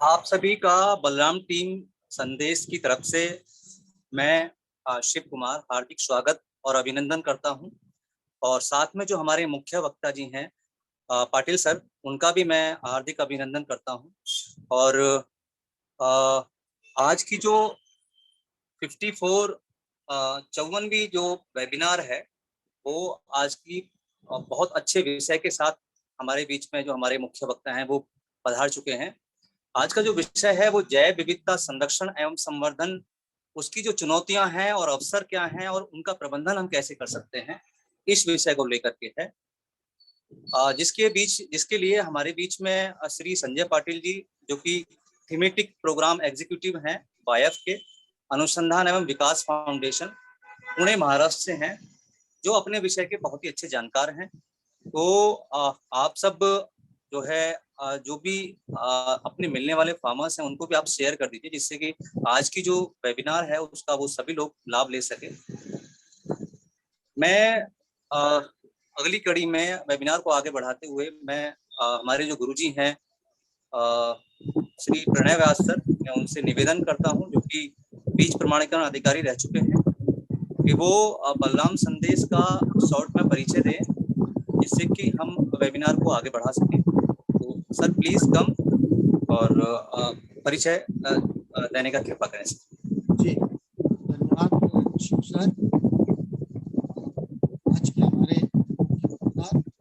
आप सभी का बलराम टीम संदेश की तरफ से मैं शिव कुमार हार्दिक स्वागत और अभिनंदन करता हूं। और साथ में जो हमारे मुख्य वक्ता जी हैं पाटिल सर, उनका भी मैं हार्दिक अभिनंदन करता हूं। और अ, आज की जो 54 54वीं जो वेबिनार है वो आज की बहुत अच्छे विषय के साथ हमारे बीच में जो हमारे मुख्य वक्ता हैं वो पधार चुके हैं। आज का जो विषय है वो जैव विविधता संरक्षण एवं संवर्धन, उसकी जो चुनौतियां हैं और अवसर क्या हैं और उनका प्रबंधन हम कैसे कर सकते हैं, इस विषय को लेकर के है। जिसके लिए हमारे बीच में श्री संजय पाटिल जी, जो कि थीमेटिक प्रोग्राम एग्जीक्यूटिव हैं वायफ के अनुसंधान एवं विकास फाउंडेशन पुणे महाराष्ट्र से हैं, जो अपने विषय के बहुत ही अच्छे जानकार हैं। तो आप सब जो है जो भी अपने मिलने वाले फार्मर्स हैं उनको भी आप शेयर कर दीजिए, जिससे कि आज की जो वेबिनार है उसका वो सभी लोग लाभ ले सके। मैं अगली कड़ी में वेबिनार को आगे बढ़ाते हुए मैं हमारे जो गुरुजी हैं श्री प्रणय व्यास सर, मैं उनसे निवेदन करता हूं, जो कि बीज प्रमाणीकरण अधिकारी रह चुके हैं, कि वो बलराम संदेश का शॉर्ट में परिचय दें, जिससे कि हम वेबिनार को आगे बढ़ा सकें। तो सर प्लीज कम और परिचय देने का कृपा करें सर। जी धन्यवाद शिव सर। आज के हमारे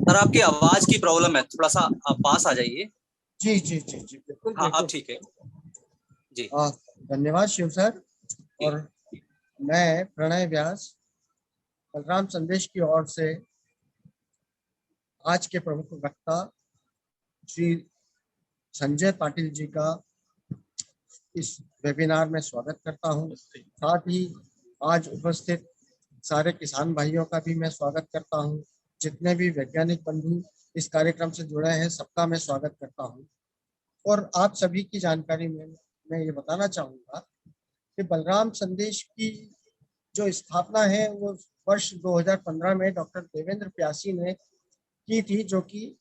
सर आपकी आवाज की प्रॉब्लम है, थोड़ा सा आप पास आ जाइए। जी जी जी जी बिल्कुल हाँ बिल्कुल अब ठीक है जी। धन्यवाद शिव सर। और मैं प्रणय व्यास बलराम संदेश की ओर से आज के प्रमुख वक्ता श्री संजय पाटिल जी का इस वेबिनार में स्वागत करता हूं। साथ ही आज उपस्थित सारे किसान भाइयों का भी मैं स्वागत करता हूं। जितने भी वैज्ञानिक बंधु इस कार्यक्रम से जुड़े हैं सबका मैं स्वागत करता हूं। और आप सभी की जानकारी में मैं ये बताना चाहूँगा कि बलराम संदेश की जो स्थापना है वो वर्ष 2015 में डॉक्टर देवेंद्र प्यासी ने की थी, जो कि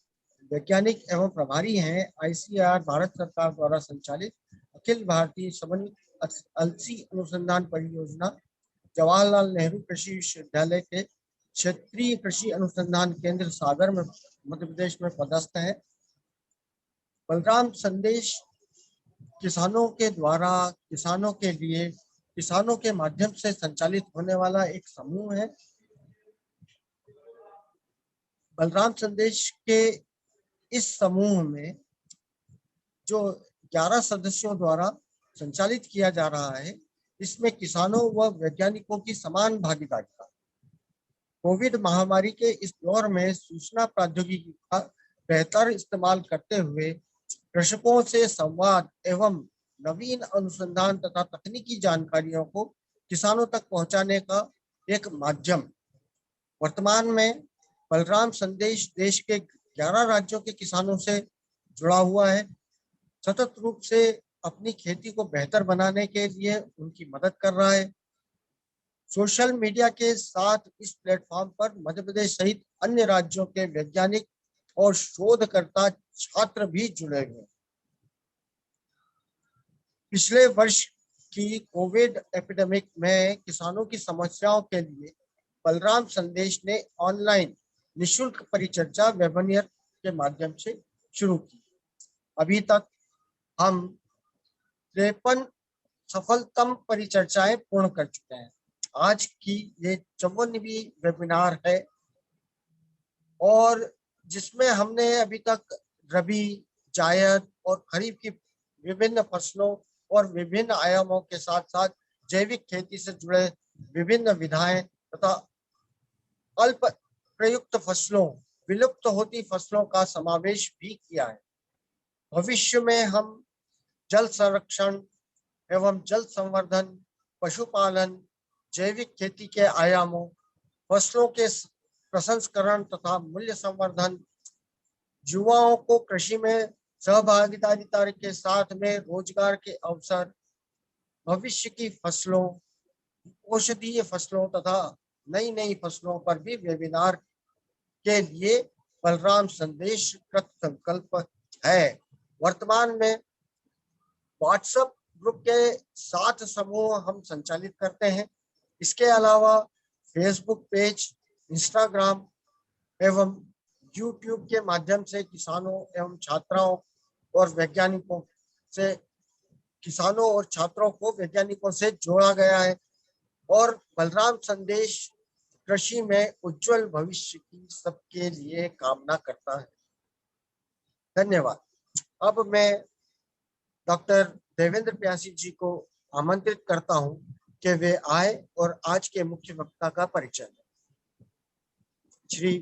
वैज्ञानिक एवं प्रभारी हैं ICAR भारत सरकार द्वारा संचालित अखिल भारतीय समन्वित अलसी अनुसंधान परियोजना जवाहरलाल नेहरू कृषि विश्वविद्यालय के क्षेत्रीय कृषि अनुसंधान केंद्र सागर में मध्य प्रदेश में पदस्थ है। बलराम संदेश किसानों के द्वारा किसानों के लिए किसानों के माध्यम से संचालित होने वाला एक समूह है। बलराम संदेश के इस समूह में जो 11 सदस्यों द्वारा संचालित किया जा रहा है, इसमें किसानों व वैज्ञानिकों की समान भागीदारी। कोविड महामारी के इस दौर में सूचना प्रौद्योगिकी का बेहतर इस्तेमाल करते हुए कृषकों से संवाद एवं नवीन अनुसंधान तथा तकनीकी जानकारियों को किसानों तक पहुंचाने का एक माध्यम। वर्तमान में बलराम संदेश देश के 11 राज्यों के किसानों से जुड़ा हुआ है। सतत रूप से अपनी खेती को बेहतर बनाने के लिए उनकी मदद कर रहा है। सोशल मीडिया के साथ इस प्लेटफॉर्म पर मध्य प्रदेश सहित अन्य राज्यों के वैज्ञानिक और शोधकर्ता छात्र भी जुड़े हुए। पिछले वर्ष की कोविड एपिडेमिक में किसानों की समस्याओं के लिए बलराम संदेश ने ऑनलाइन निःशुल्क परिचर्चा वेबिनार के माध्यम से शुरू की। अभी तक हम 53 सफलतम परिचर्चाएं पूर्ण कर चुके हैं। आज की ये 54वीं वेबिनार है और जिसमें हमने अभी तक रबी, जायद और खरीफ की विभिन्न फसलों और विभिन्न आयामों के साथ साथ जैविक खेती से जुड़े विभिन्न विधाएं तथा अल्प प्रयुक्त फसलों, विलुप्त होती फसलों का समावेश भी किया है। भविष्य में हम जल संरक्षण एवं जल संवर्धन, पशुपालन, जैविक खेती के आयामों, फसलों के प्रसंस्करण तथा मूल्य संवर्धन, युवाओं को कृषि में सहभागिता के साथ में रोजगार के अवसर, भविष्य की फसलों, औषधीय फसलों तथा नई नई फसलों पर भी वेबिनार के लिए बलराम संदेश कृत संकल्प है। वर्तमान में व्हाट्सएप ग्रुप के 7 समूह हम संचालित करते हैं। इसके अलावा फेसबुक पेज, इंस्टाग्राम एवं यूट्यूब के माध्यम से किसानों एवं छात्राओं और वैज्ञानिकों से किसानों और छात्रों को वैज्ञानिकों से जोड़ा गया है और बलराम संदेश कृषि में उज्जवल भविष्य की सबके लिए कामना करता है। धन्यवाद। अब मैं डॉक्टर देवेंद्र प्यासी जी को आमंत्रित करता हूं कि वे आए और आज के मुख्य वक्ता का परिचय दें। श्री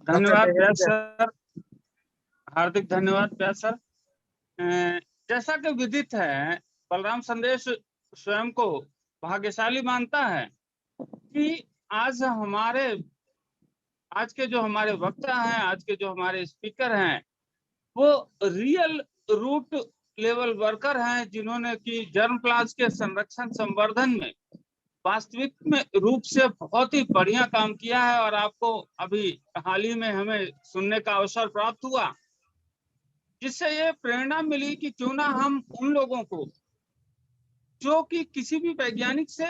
धन्यवाद व्यास सर, हार्दिक धन्यवाद व्यास सर। जैसा कि विदित है, बलराम संदेश स्वयं को भाग्यशाली मानता है कि आज के जो हमारे वक्ता हैं, आज के जो हमारे स्पीकर हैं, वो रियल रूट लेवल वर्कर हैं, जिन्होंने कि जर्म प्लांट्स के संरक्षण संवर्धन में वास्तविक में रूप से बहुत ही बढ़िया काम किया है। और आपको अभी हाल ही में हमें सुनने का अवसर प्राप्त हुआ, जिससे ये प्रेरणा मिली कि क्यों ना हम उन लोगों को जो कि किसी भी वैज्ञानिक से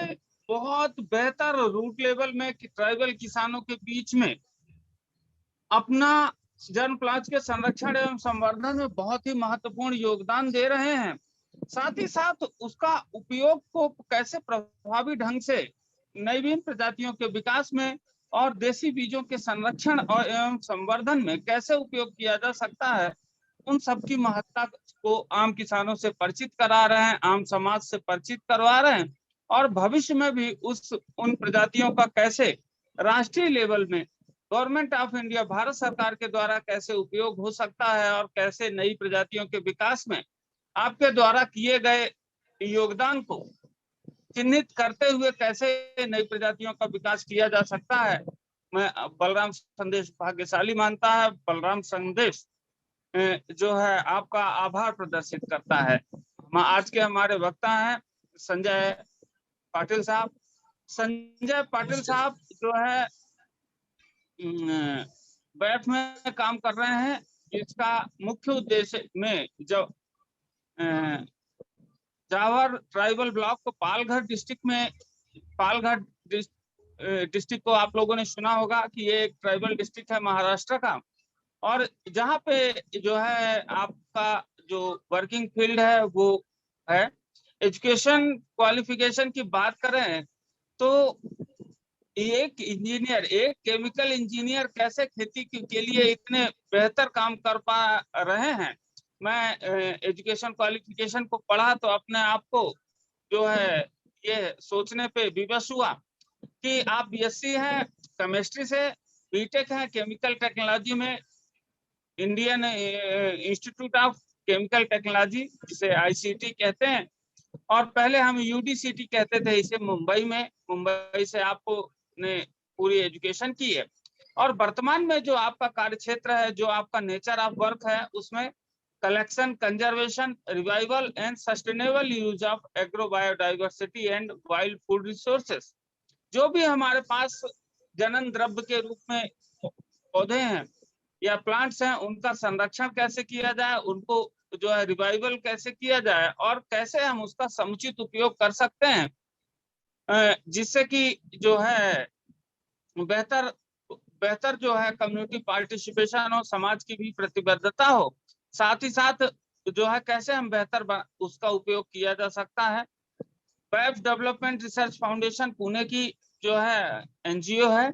बहुत बेहतर रूट लेवल में ट्राइबल किसानों के बीच में अपना जर्म प्लांट्स के संरक्षण एवं संवर्धन में बहुत ही महत्वपूर्ण योगदान दे रहे हैं, साथ ही साथ उसका उपयोग को कैसे प्रभावी ढंग से नवीन प्रजातियों के विकास में और देसी बीजों के संरक्षण और एवं संवर्धन में कैसे उपयोग किया जा सकता है, उन सब की महत्ता को आम किसानों से परिचित करा रहे हैं, आम समाज से परिचित करवा रहे हैं, और भविष्य में भी उन प्रजातियों का कैसे राष्ट्रीय लेवल में गवर्नमेंट ऑफ इंडिया, भारत सरकार के द्वारा कैसे उपयोग हो सकता है और कैसे नई प्रजातियों के विकास में आपके द्वारा किए गए योगदान को चिन्हित करते हुए कैसे नई प्रजातियों का विकास किया जा सकता है। मैं बलराम संदेश भाग्यशाली मानता है। बलराम संदेश जो है आपका आभार प्रदर्शित करता है। आज के हमारे वक्ता हैं संजय पाटिल साहब। संजय पाटिल साहब जो है बैफ में काम कर रहे हैं। इसका मुख्य उद्देश्य में जो जावर ट्राइबल ब्लॉक को पालघर डिस्ट्रिक्ट को आप लोगों ने सुना होगा कि ये एक ट्राइबल डिस्ट्रिक्ट है महाराष्ट्र का, और जहाँ पे जो है आपका जो वर्किंग फील्ड है वो है एजुकेशन क्वालिफिकेशन की बात करें तो एक केमिकल इंजीनियर कैसे खेती के लिए इतने बेहतर काम कर पा रहे हैं। मैं एजुकेशन क्वालिफिकेशन को पढ़ा तो अपने आप को जो है ये सोचने पे विवश हुआ कि आप बीएससी हैं केमिस्ट्री से, बीटेक है केमिकल टेक्नोलॉजी में Indian institute of chemical technology, जिसे आईसीटी कहते हैं, और पहले हम यूडीसीटी कहते थे इसे, मुंबई से आपको ने पूरी एजुकेशन की है। और वर्तमान में जो आपका कार्य क्षेत्र है, जो आपका नेचर ऑफ वर्क है, उसमें collection, conservation, revival and sustainable use of agro biodiversity and wild food resources, जो भी हमारे पास जनन द्रव्य के रूप में पौधे हैं या प्लांट्स हैं, उनका संरक्षण कैसे किया जाए, उनको जो है रिवाइवल कैसे किया जाए और कैसे हम उसका समुचित उपयोग कर सकते हैं, जिससे कि जो है बेहतर जो है कम्युनिटी पार्टिसिपेशन हो, समाज की भी प्रतिबद्धता हो, साथ ही साथ जो है कैसे हम बेहतर उसका उपयोग किया जा सकता है। Web development research foundation Pune की जो है एनजीओ है,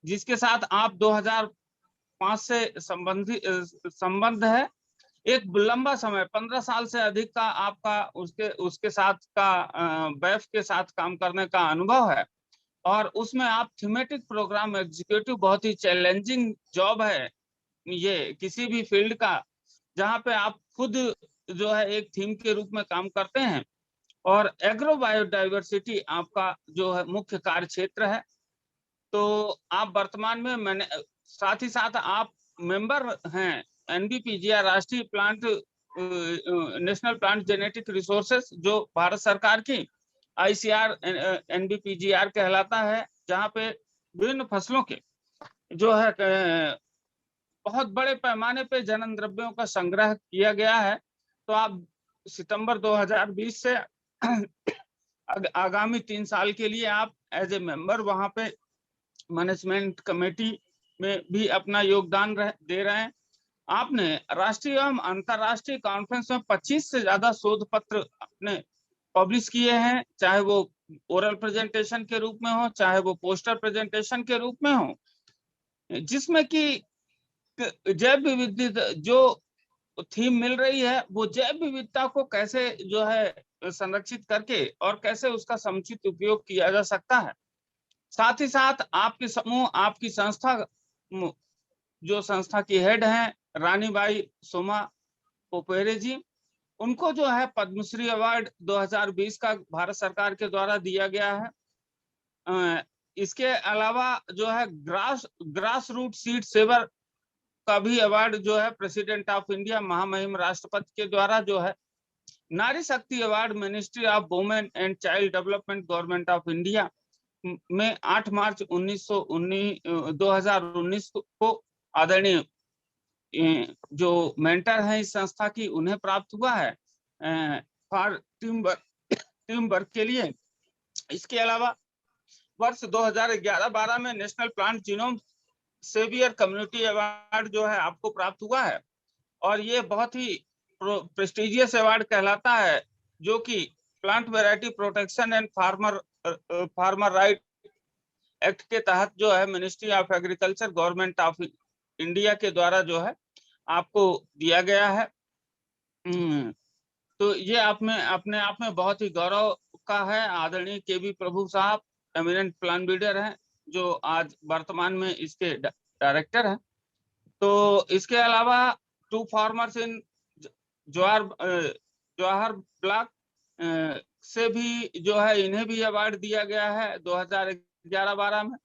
जिसके साथ आप 2005 से संबंध है। एक लंबा समय 15 साल से अधिक का आपका उसके साथ का बैफ के साथ काम करने का अनुभव है, और उसमें आप थीमेटिक प्रोग्राम एग्जीक्यूटिव, बहुत ही चैलेंजिंग जॉब है ये किसी भी फील्ड का, जहां पे आप खुद जो है एक थीम के रूप में काम करते हैं, और एग्रो बायोडाइवर्सिटी आपका जो है मुख्य कार्य क्षेत्र है। तो आप वर्तमान में साथ ही साथ आप मेंबर हैं एनबीपीजीआर, राष्ट्रीय plant national plant genetic resources, जो भारत सरकार की आईसीआर एनबीपीजीआर कहलाता है, जहां पे विभिन्न फसलों के जो है बहुत बड़े पैमाने पे जनन द्रव्यों का संग्रह किया गया है। तो आप सितंबर 2020 से आगामी 3 साल के लिए आप एज ए मेंबर वहां पे मैनेजमेंट कमेटी में भी अपना योगदान दे रहे हैं। आपने राष्ट्रीय एवं अंतर्राष्ट्रीय कॉन्फ्रेंस में 25 से ज्यादा शोध पत्र अपने पब्लिश किए हैं, चाहे वो ओरल प्रेजेंटेशन के रूप में हो, चाहे वो पोस्टर प्रेजेंटेशन के रूप में हो, जिसमें कि जैव विविधता जो थीम मिल रही है वो जैव विविधता को कैसे जो है संरक्षित करके और कैसे उसका समुचित उपयोग किया जा सकता है। साथ ही साथ आपके समूह, आपकी संस्था, जो संस्था की हेड हैं रानीबाई सोमा पोपेरे जी, उनको जो है पद्मश्री अवार्ड 2020 का भारत सरकार के द्वारा दिया गया है। इसके अलावा जो है ग्रास रूट सीड सेवर का भी अवार्ड जो है प्रेसिडेंट ऑफ इंडिया महामहिम राष्ट्रपति के द्वारा जो है, नारी शक्ति award ministry of women and child development government of India में 8 मार्च 2019 को आदरणीय जो मेंटर है इस संस्था की उन्हें प्राप्त हुआ है फॉर टीम वर्क के लिए। इसके अलावा वर्ष 2011-12 में national plant genome saviour community award जो है आपको प्राप्त हुआ है, और ये बहुत ही प्रेस्टिजियस अवार्ड कहलाता है, जो कि plant variety protection and farmer right act के तहत जो है ministry of agriculture government of India के द्वारा जो है आपको दिया गया है। तो ये अपने आप में बहुत ही गौरव का है। आदरणीय केवी प्रभु साहब एमिनेंट प्लान बिल्डर हैं, जो आज वर्तमान में इसके डायरेक्टर हैं। तो इसके अलावा 2 फार्मर्स इन जवाहर ब्लॉक से भी जो है इन्हें भी अवार्ड दिया गया है 2011-12 में,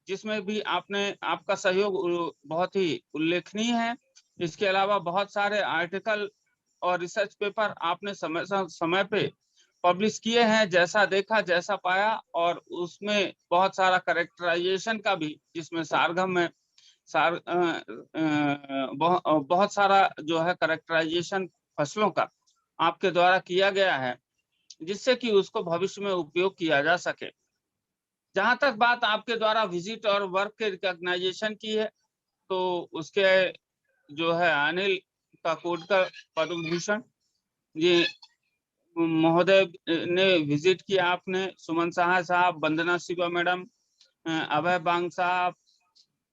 जिसमें भी आपका सहयोग बहुत ही उल्लेखनीय है। इसके अलावा बहुत सारे आर्टिकल और रिसर्च पेपर आपने समय पे पब्लिश किए हैं, जैसा देखा जैसा पाया, और उसमें बहुत सारा करेक्टराइजेशन का भी, जिसमें सारगम में बहुत सारा जो है करेक्टराइजेशन फसलों का आपके द्वारा किया गया है, जिससे कि उसको भविष्य में उपयोग किया जा सके। जहां तक बात आपके द्वारा विजिट और वर्क के रिकॉग्नाइजेशन की है, तो उसके जो है अनिल काकोडकर पद्म भूषण ये महोदय ने विजिट किया आपने, सुमन साहा साहब, वंदना शिवा मैडम, अभय बांग साहब,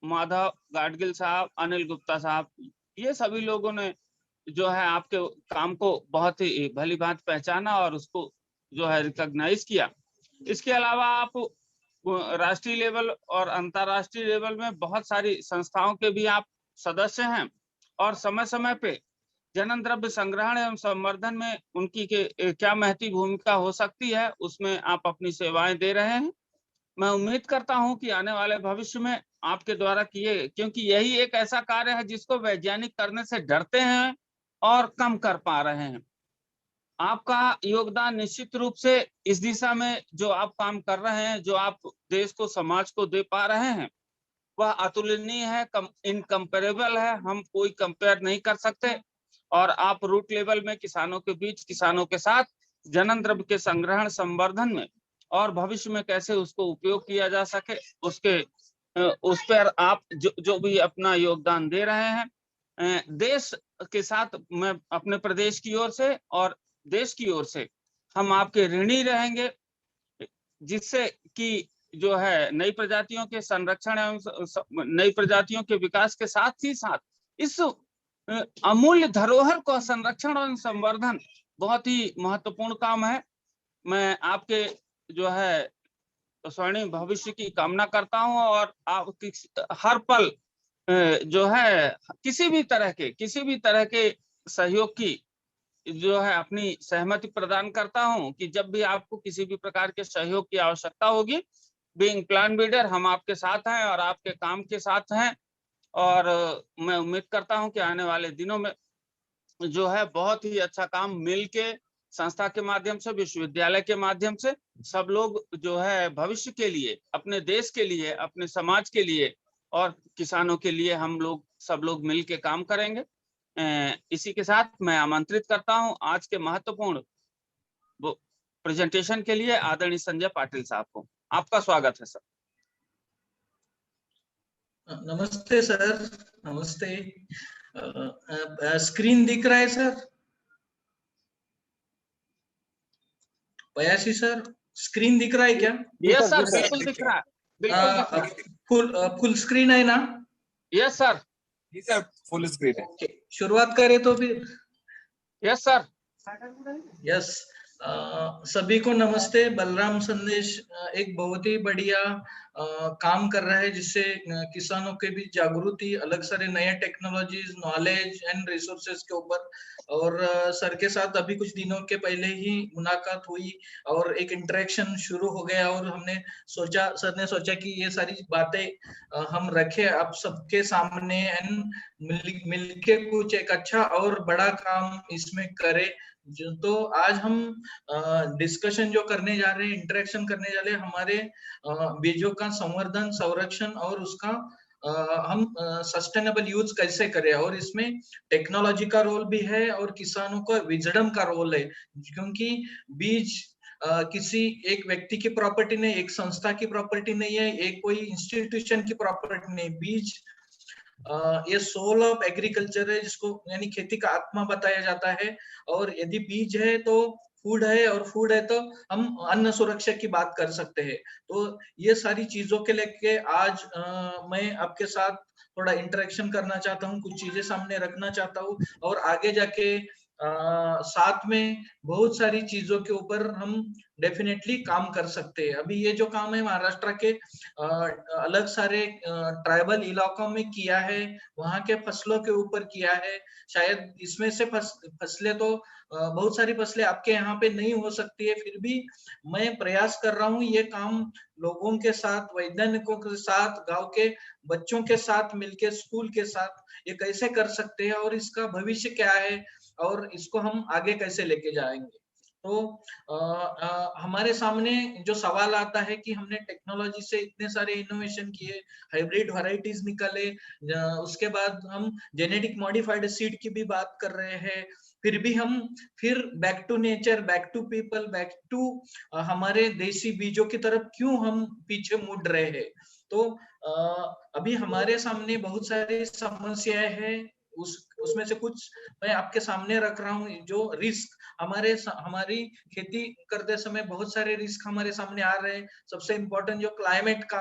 माधव गाडगिल साहब, अनिल गुप्ता साहब, ये सभी लोगों ने जो है आपके काम को बहुत ही भली भांति पहचाना और उसको जो है रिकॉग्नाइज किया। इसके अलावा आप राष्ट्रीय लेवल और अंतर्राष्ट्रीय लेवल में बहुत सारी संस्थाओं के भी आप सदस्य हैं, और समय समय पे जनन द्रव्य संग्रहण एवं संवर्धन में उनकी क्या महती भूमिका हो सकती है, उसमें आप अपनी सेवाएं दे रहे हैं। मैं उम्मीद करता हूं कि आने वाले भविष्य में आपके द्वारा किए, क्योंकि यही एक ऐसा कार्य है जिसको वैज्ञानिक करने से डरते हैं और कम कर पा रहे हैं। आपका योगदान निश्चित रूप से इस दिशा में जो आप काम कर रहे हैं, जो आप देश को, समाज को दे पा रहे हैं, वह अतुलनीय है, इनकम्पेरेबल है, हम कोई कंपेयर नहीं कर सकते। और आप रूट लेवल में किसानों के बीच, किसानों के साथ जनन द्रव्य के संग्रहण संवर्धन में और भविष्य में कैसे उसको उपयोग किया जा सके, उस पर आप जो भी अपना योगदान दे रहे हैं, देश के साथ मैं अपने प्रदेश की ओर से और देश की ओर से हम आपके ऋणी रहेंगे, जिससे कि जो है नई प्रजातियों के संरक्षण एवं नई प्रजातियों के विकास के साथ ही साथ इस अमूल्य धरोहर को संरक्षण और संवर्धन बहुत ही महत्वपूर्ण काम है। मैं आपके जो है स्वर्णिम भविष्य की कामना करता हूं, और आप हर पल जो है किसी भी तरह के सहयोग की जो है अपनी सहमति प्रदान करता हूं, कि जब भी आपको किसी भी प्रकार के सहयोग की आवश्यकता होगी, बीइंग प्लान बिल्डर हम आपके साथ हैं और आपके काम के साथ हैं। और मैं उम्मीद करता हूं कि आने वाले दिनों में जो है बहुत ही अच्छा काम मिलके संस्था के माध्यम से, विश्वविद्यालय के माध्यम से सब लोग जो है भविष्य के लिए, अपने देश के लिए, अपने समाज के लिए और किसानों के लिए हम लोग सब लोग मिल के काम करेंगे। इसी के साथ मैं आमंत्रित करता हूं आज के महत्वपूर्ण प्रेजेंटेशन के लिए आदरणीय संजय पाटिल साहब को। आपका स्वागत है सर। नमस्ते सर, नमस्ते। स्क्रीन दिख रहा है सर? पयासी सर, स्क्रीन दिख रहा है क्या? यस सर, बिल्कुल दिख रहा है, बिल्कुल दिख रहा है। फुल स्क्रीन है ना? यस सर, फुल स्क्रीन है। शुरुआत करें तो फिर। Yes sir. यस, सभी को नमस्ते। बलराम संदेश एक बहुत ही बढ़िया काम कर रहा है जिससे किसानों के बीच जागृति, अलग सारे नए टेक्नोलॉजीज, नॉलेज एंड रिसोर्सेज के ऊपर। और सर के साथ अभी कुछ दिनों के पहले ही मुलाकात हुई और एक इंटरेक्शन शुरू हो गया और हमने सोचा, सर ने सोचा कि ये सारी बातें हम रखें आप सबके सामने एंड मिलके कुछ एक अच्छा और बड़ा काम इसमें करें। तो आज हम डिस्कशन जो करने जा रहे हैं, इंटरेक्शन करने जा रहे हैं, हमारे बीजों का संवर्धन, संरक्षण और उसका हम सस्टेनेबल यूज कैसे करें। और इसमें टेक्नोलॉजी का रोल भी है और किसानों का विजडम का रोल है, क्योंकि बीज किसी एक व्यक्ति की प्रॉपर्टी नहीं, एक संस्था की प्रॉपर्टी नहीं है, एक कोई इंस्टीट्यूशन की प्रॉपर्टी नहीं। बीज ये सोल ऑफ एग्रीकल्चर है, जिसको यानी खेती का आत्मा बताया जाता है। और यदि बीज है तो फूड है, और फूड है तो हम अन्न सुरक्षा की बात कर सकते हैं। तो ये सारी चीजों के लेके आज मैं आपके साथ थोड़ा इंटरेक्शन करना चाहता हूँ, कुछ चीजें सामने रखना चाहता हूँ और आगे जाके साथ में बहुत सारी चीजों के ऊपर हम डेफिनेटली काम कर सकते हैं। अभी ये जो काम है महाराष्ट्र के अलग सारे ट्राइबल इलाकों में किया है, वहां के फसलों के ऊपर किया है। शायद इसमें से फसलें तो बहुत सारी फसलें आपके यहाँ पे नहीं हो सकती है, फिर भी मैं प्रयास कर रहा हूँ ये काम लोगों के साथ, वैज्ञानिकों के साथ, गांव के बच्चों के साथ मिलके, स्कूल के साथ ये कैसे कर सकते हैं और इसका भविष्य क्या है और इसको हम आगे कैसे लेके जाएंगे। तो हमारे सामने जो सवाल आता है कि हमने टेक्नोलॉजी से इतने सारे इनोवेशन किए, हाइब्रिड वैरायटीज निकाले, उसके बाद हम जेनेटिक मॉडिफाइड सीड की भी बात कर रहे हैं, फिर भी हम back to nature, back to people, back to हमारे देसी बीजों की तरफ क्यों हम पीछे मुड़ रहे हैं। तो अभी हमारे सामने बहुत सारी समस्याएं हैं, उसमें से कुछ मैं आपके सामने रख रहा हूँ। जो रिस्क हमारी खेती करते समय बहुत सारे रिस्क हमारे सामने आ रहे हैं। सबसे इम्पोर्टेंट जो क्लाइमेट का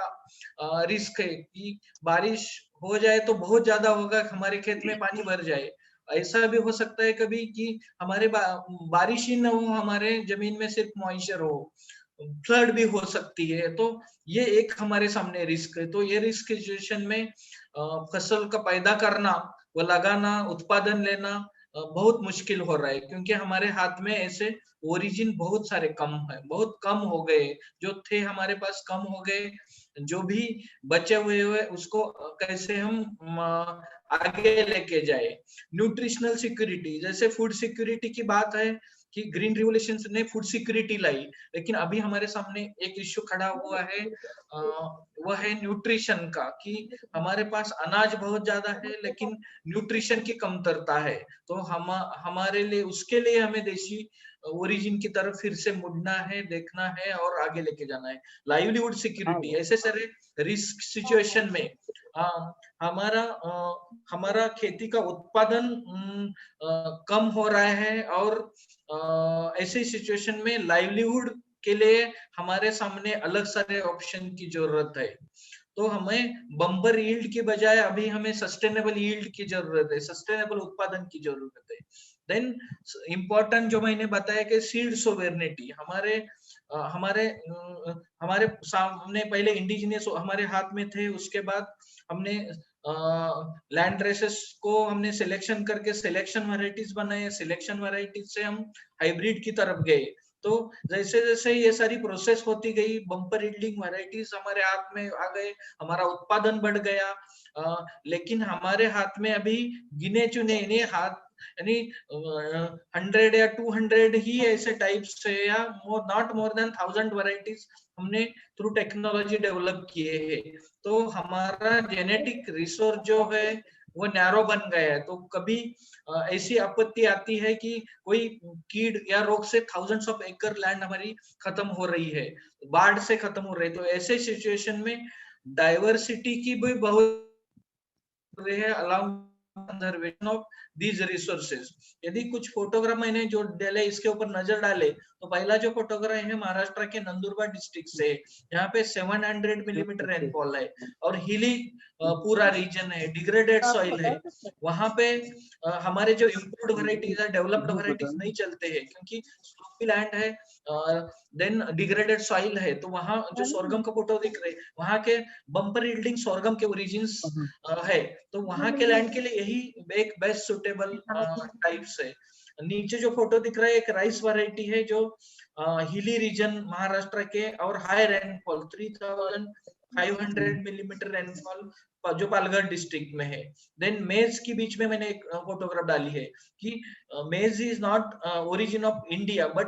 रिस्क है कि बारिश हो जाए तो बहुत ज्यादा होगा, हमारे खेत में पानी भर जाए। ऐसा भी हो सकता है कभी कि हमारे बारिश ही न हो, हमारे जमीन में सिर्फ मॉइस्चर हो, फ्लड भी हो सकती है। तो ये एक हमारे सामने रिस्क है। तो ये रिस्क सिचुएशन में फसल का पैदा करना, वो लगाना, उत्पादन लेना बहुत मुश्किल हो रहा है, क्योंकि हमारे हाथ में ऐसे ओरिजिन बहुत सारे कम है, बहुत कम हो गए, जो थे हमारे पास कम हो गए। जो भी बचे हुए उसको कैसे हम आगे लेके जाए। न्यूट्रिशनल सिक्योरिटी, जैसे फूड सिक्योरिटी की बात है कि ग्रीन रिवोल्यूशन ने फूड सिक्योरिटी लाई, लेकिन अभी हमारे सामने एक इश्यू खड़ा हुआ है, वह है न्यूट्रिशन का, कि हमारे पास अनाज बहुत ज्यादा है लेकिन न्यूट्रिशन की कमतरता है। तो हमारे लिए, उसके लिए हमें देशी ओरिजिन की तरफ फिर से मुड़ना है, देखना है और आगे लेके जाना है। लाइवलीहुड सिक्योरिटी, ऐसे सारे रिस्क सिचुएशन में हमारा खेती का उत्पादन कम हो रहा है, और ऐसे सिचुएशन में लाइवलीहुड के लिए हमारे सामने अलग सारे ऑप्शन की जरूरत है। तो हमें बम्पर यील्ड की बजाय अभी हमें सस्टेनेबल यील्ड की जरूरत है, सस्टेनेबल उत्पादन की जरूरत है। देन इम्पोर्टेंट जो मैंने बताया कि सीड सोवेर्निटी, हमारे सामने पहले इंडिजिनियस हमारे हाथ में थे, उसके बाद हमने लैंड रेसेस को हमने सिलेक्शन करके सिलेक्शन वैरायटीज बनाए, सिलेक्शन वैरायटीज से हम हाइब्रिड की तरफ गए। तो जैसे जैसे ये सारी प्रोसेस होती गई, बम्पर यील्डिंग वैरायटीज हमारे हाथ में आ गए, हमारा उत्पादन बढ़ गया। लेकिन हमारे हाथ में अभी गिने चुने यानी 100 या 200 ही ऐसे टाइप्स है, या नॉट मोर देन 1000 वैरायटीज हमने थ्रू टेक्नोलॉजी डेवलप किए हैं। तो हमारा जेनेटिक रिसोर्स जो है वो नैरो बन गया है। तो कभी ऐसी आपत्ति आती है कि कोई कीड़ या रोग से थाउजेंड्स ऑफ एकड़ लैंड हमारी खत्म हो रही है, बाढ़ से खत्म हो रही है। तो ऐसे सिचुएशन में डाइवर्सिटी की भी बहुत है, allow conservation of these resources. यदि कुछ फोटोग्राफ मैंने जो डाले इसके ऊपर नजर डाले, तो पहला जो फोटोग्राफ है महाराष्ट्र के नंदुरबार डिस्ट्रिक्ट से, यहाँ पे 700 मिलीमीटर रेनफॉल है और हिली पूरा रीजन है, डिग्रेडेड सॉइल है। वहां पे हमारे जो इम्प्रूव्ड वैरायटीज है, डेवलप्ड वैरायटीज नहीं चलते हैं, क्योंकि स्लोपी लैंड है, देन डिग्रेडेड सॉइल है। तो वहां जो सोरगम का फोटो दिख रहे, वहां के बम्पर यील्डिंग सोरगम के ओरिजिन्स है। तो वहां के लैंड के लिए यही एक बेस्ट सुटेबल टाइप्स है। नीचे जो फोटो दिख रहा है एक राइस वैरायटी है जो हिली रीजन महाराष्ट्र के और हाई रेनफॉल 3500 मिलीमीटर रेनफॉल जो पालघर डिस्ट्रिक्ट में है। देन मेज की बीच में मैंने एक फोटोग्राफ डाली है कि मेज is not origin of India, but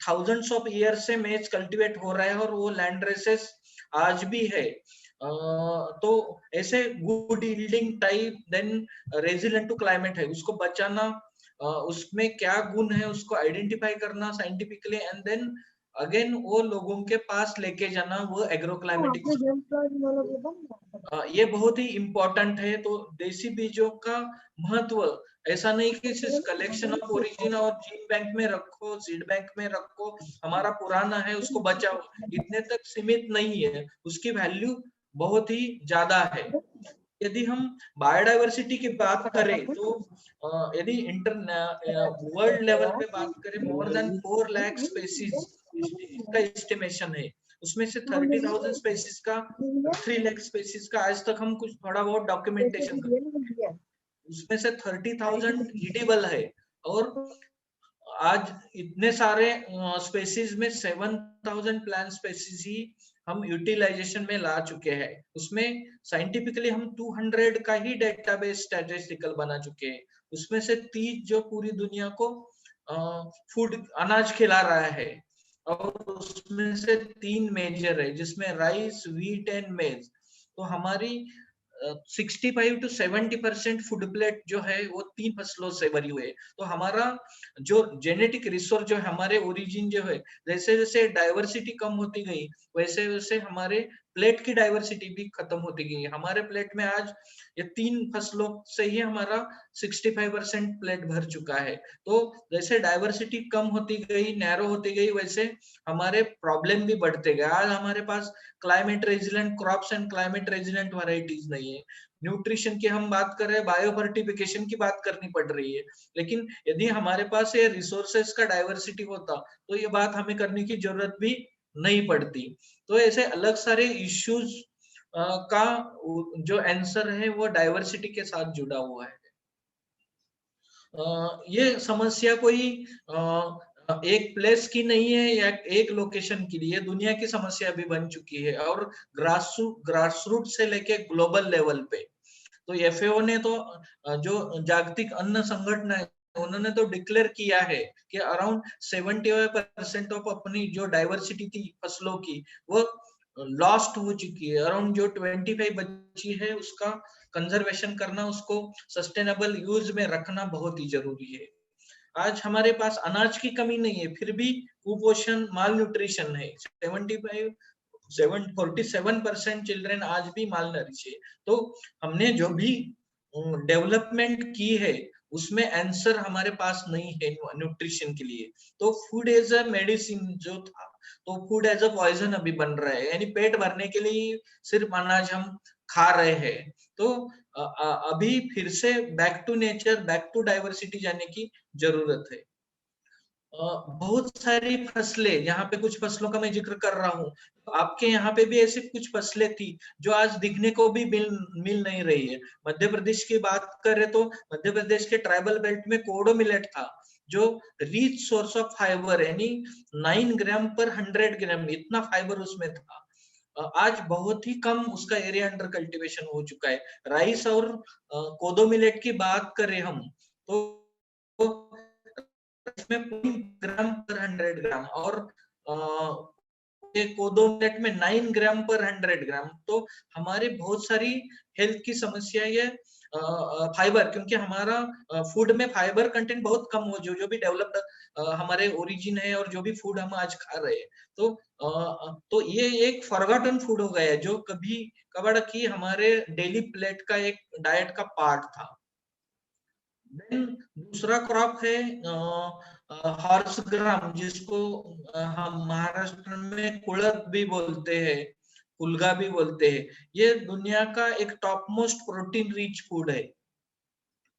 thousands of year से मेज कल्टीवेट हो रहा है और वो लैंड रेसेस आज भी है। तो ऐसे good yielding type, then resilient to climate है, उसको बचाना, उसमें क्या गुण है उसको आइडेंटिफाई करना साइंटिफिकली, एंड देन अगेन वो लोगों के पास लेके जाना वो एग्रोक्लाइमेटिक। ये बहुत ही इम्पोर्टेंट है। तो देसी बीजों का महत्व ऐसा नहीं कि सिर्फ कलेक्शन ऑफ ओरिजिन और जीन बैंक में रखो, सीड बैंक में रखो, हमारा पुराना है उसको बचाओ, इतने तक सीमित नहीं है, उसकी वैल्यू बहुत ही ज्यादा है। यदि हम बायोडाइवर्सिटी की बात करें तो यदि वर्ल्ड लेवल पे बात करें, मोर देन 4 लाख स्पेसीज इसका एस्टिमेशन है। उसमें से 30,000 स्पेसीज का, 3 लाख स्पेसीज का आज तक हम कुछ थोड़ा बहुत डॉक्यूमेंटेशन कर, उसमें से 30,000 ईडिबल है। और आज इतने सारे स्पेसीज में 7,000 प्लांट स्पेसीज ही हम यूटिलाइजेशन में ला चुके हैं। उसमें साइंटिफिकली हम 200 का ही डेटाबेस स्टैटिस्टिकल बना चुके हैं। उसमें से 30 जो पूरी दुनिया को फूड अनाज खिला रहा है, और उसमें से 3 मेजर है जिसमें राइस, व्हीट एंड मेज। तो हमारी 65 to 70% फूड प्लेट जो है वो 3 फसलों से भरी हुई है। तो हमारा जो जेनेटिक रिसोर्स जो हमारे ओरिजिन जो है, जैसे जैसे डाइवर्सिटी कम होती गई वैसे वैसे हमारे प्लेट की डाइवर्सिटी भी खत्म होती गई। हमारे प्लेट में आज ये 3 फसलों से ही हमारा 65% प्लेट भर चुका है। तो जैसे डाइवर्सिटी कम होती गई, नैरो होती गई, वैसे हमारे प्रॉब्लम भी बढ़ते गए। आज हमारे पास climate resilient crops and climate resilient varieties नहीं है। न्यूट्रिशन की हम बात कर रहे हैं, बायोफर्टिफिकेशन की बात करनी पड़ रही है, लेकिन यदि हमारे पास ये रिसोर्सेस का डाइवर्सिटी होता तो ये बात हमें करने की जरूरत भी नहीं पड़ती। तो ऐसे अलग सारे इश्यूज का जो आंसर है वो डाइवर्सिटी के साथ जुड़ा हुआ है। ये समस्या कोई एक प्लेस की नहीं है या एक लोकेशन की नहीं है, दुनिया की समस्या भी बन चुकी है, और ग्रास रूट से लेके ग्लोबल लेवल पे। तो एफएओ ने तो जो जागतिक अन्न संगठन है उन्होंने तो डिक्लेयर किया है कि अराउंड 75% ऑफ अपनी जो डाइवर्सिटी थी फसलों की वो लॉस्ट हो चुकी है। अराउंड जो 25 बची है उसका कंजर्वेशन करना, उसको सस्टेनेबल यूज में रखना बहुत ही जरूरी है। आज हमारे पास अनाज की कमी नहीं है, फिर भी कुपोषण, माल न्यूट्रिशन है। 47% चिल्ड्रन आज भी माल नरिश है। तो हमने जो भी डेवलपमेंट की है उसमें आंसर हमारे पास नहीं है न्यूट्रिशन के लिए। तो फूड एज अ मेडिसिन जो था, तो फूड एज अ पॉइजन अभी बन रहा है, यानी पेट भरने के लिए सिर्फ अनाज हम खा रहे हैं। तो अभी फिर से back to nature, back to diversity जाने की जरूरत है। बहुत सारी फसलें, यहाँ पे कुछ फसलों का मैं जिक्र कर रहा हूँ, आपके यहाँ पे भी ऐसी कुछ फसलें थी जो आज दिखने को भी मिल नहीं रही है। मध्य प्रदेश की बात करें तो मध्य प्रदेश के ट्राइबल बेल्ट में कोडो मिलेट था जो रिच सोर्स ऑफ फाइबर, यानी 9 ग्राम पर 100 ग्राम इतना फाइबर उसमें था। आज बहुत ही कम उसका एरिया अंडर कल्टीवेशन हो चुका है। राइस और कोदो मिलेट की बात करें हम तो इसमें 0 ग्राम पर 100 ग्राम, और कोदो मिलेट में 9 ग्राम पर 100 ग्राम। तो हमारे बहुत सारी हेल्थ की समस्या ये फाइबर, क्योंकि हमारा फूड में फाइबर कंटेंट बहुत कम हो, जो भी डेवलप्ड हमारे ओरिजिन है और जो भी फूड हम आज खा रहे हैं, तो ये एक फॉरगॉटन फूड हो गया है, जो कभी कभार की हमारे डेली प्लेट का एक डाइट का पार्ट था। देन दूसरा क्रॉप है हॉर्स ग्राम, जिसको हम महाराष्ट्र में कुड़द भी बोलते हैं, कुलगा भी बोलते हैं। ये दुनिया का एक top most protein rich food है।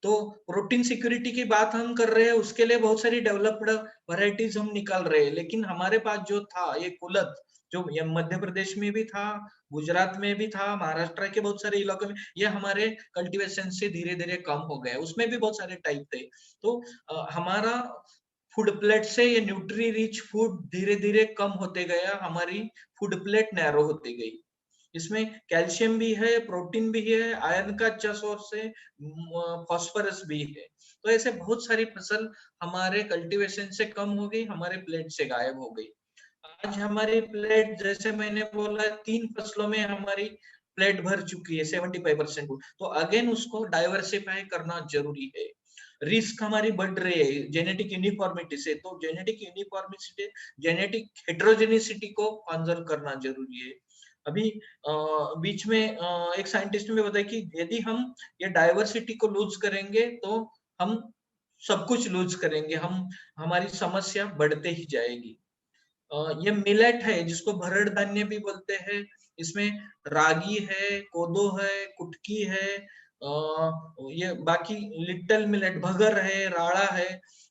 तो प्रोटीन सिक्योरिटी की बात हम कर रहे हैं, उसके लिए बहुत सारी डेवलप्ड वैरायटीज हम निकाल रहे हैं, लेकिन हमारे पास जो था ये कुलद, जो ये मध्य प्रदेश में भी था, गुजरात में भी था, महाराष्ट्र के बहुत सारे इलाकों में, ये हमारे कल्टीवेशन से धीरे धीरे कम हो गया। उसमें भी बहुत सारे टाइप थे। तो हमारा फूड प्लेट से ये न्यूट्री रिच फूड धीरे धीरे कम होते गया, हमारी फूड प्लेट नैरो होती गई। इसमें कैल्शियम भी है, प्रोटीन भी है, आयरन का अच्छा सोर्स है, फास्फोरस भी है। तो ऐसे बहुत सारी फसल हमारे कल्टीवेशन से कम हो गई, हमारे प्लेट से गायब हो गई। आज हमारी प्लेट, जैसे मैंने बोला, 3 फसलों में हमारी प्लेट भर चुकी है 75%। तो अगेन उसको डाइवर्सिफाई करना जरूरी है। रिस्क हमारी बढ़ रही है जेनेटिक यूनिफॉर्मिटी से, तो जेनेटिक यूनिफॉर्मिटी, जेनेटिक हेट्रोजेनिसिटी को कंजर्व करना जरूरी है। अभी बीच में एक साइंटिस्ट ने बताया कि यदि हम ये डाइवर्सिटी को लूज करेंगे तो हम सब कुछ लूज करेंगे, हमारी समस्या बढ़ते ही जाएगी। ये मिलेट है, जिसको भरड़ धान्य भी बोलते हैं। इसमें रागी है, कोदो है, कुटकी है, ये बाकी लिटिल मिलेट, भगर है, राड़ा है।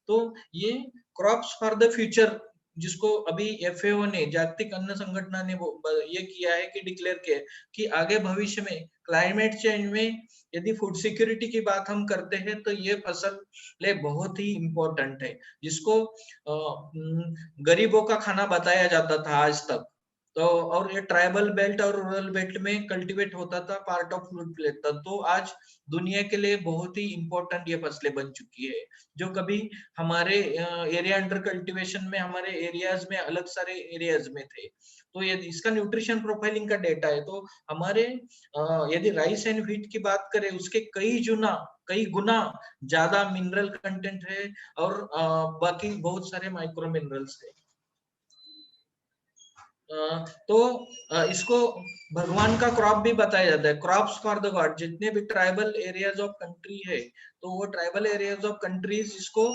तो ये क्रॉप्स फॉर द फ्यूचर, जिसको अभी एफएओ ने, जागतिक अन्न संगठन ने ये किया है कि डिक्लेयर किया है कि आगे भविष्य में क्लाइमेट चेंज में यदि फूड सिक्योरिटी की बात हम करते हैं तो ये फसल ले बहुत ही इम्पोर्टेंट है, जिसको गरीबों का खाना बताया जाता था आज तक। तो और ये ट्राइबल बेल्ट और रूरल बेल्ट में कल्टीवेट होता था, पार्ट ऑफ फूड प्लेट था। तो आज दुनिया के लिए बहुत ही इम्पोर्टेंट ये फसलें बन चुकी है, जो कभी हमारे एरिया अंडर कल्टीवेशन में, हमारे एरियाज में, अलग सारे एरियाज में थे। तो ये इसका न्यूट्रिशन प्रोफाइलिंग का डेटा है। तो हमारे यदि राइस एंड व्हीट की बात करें, उसके कई गुना ज्यादा मिनरल कंटेंट है और बाकी बहुत सारे माइक्रो मिनरल्स है। तो इसको भगवान का क्रॉप भी बताया जाता है, क्रॉप्स फॉर द गॉड। जितने भी ट्राइबल एरियाज ऑफ कंट्री है, तो वो ट्राइबल एरियाज ऑफ कंट्रीज इसको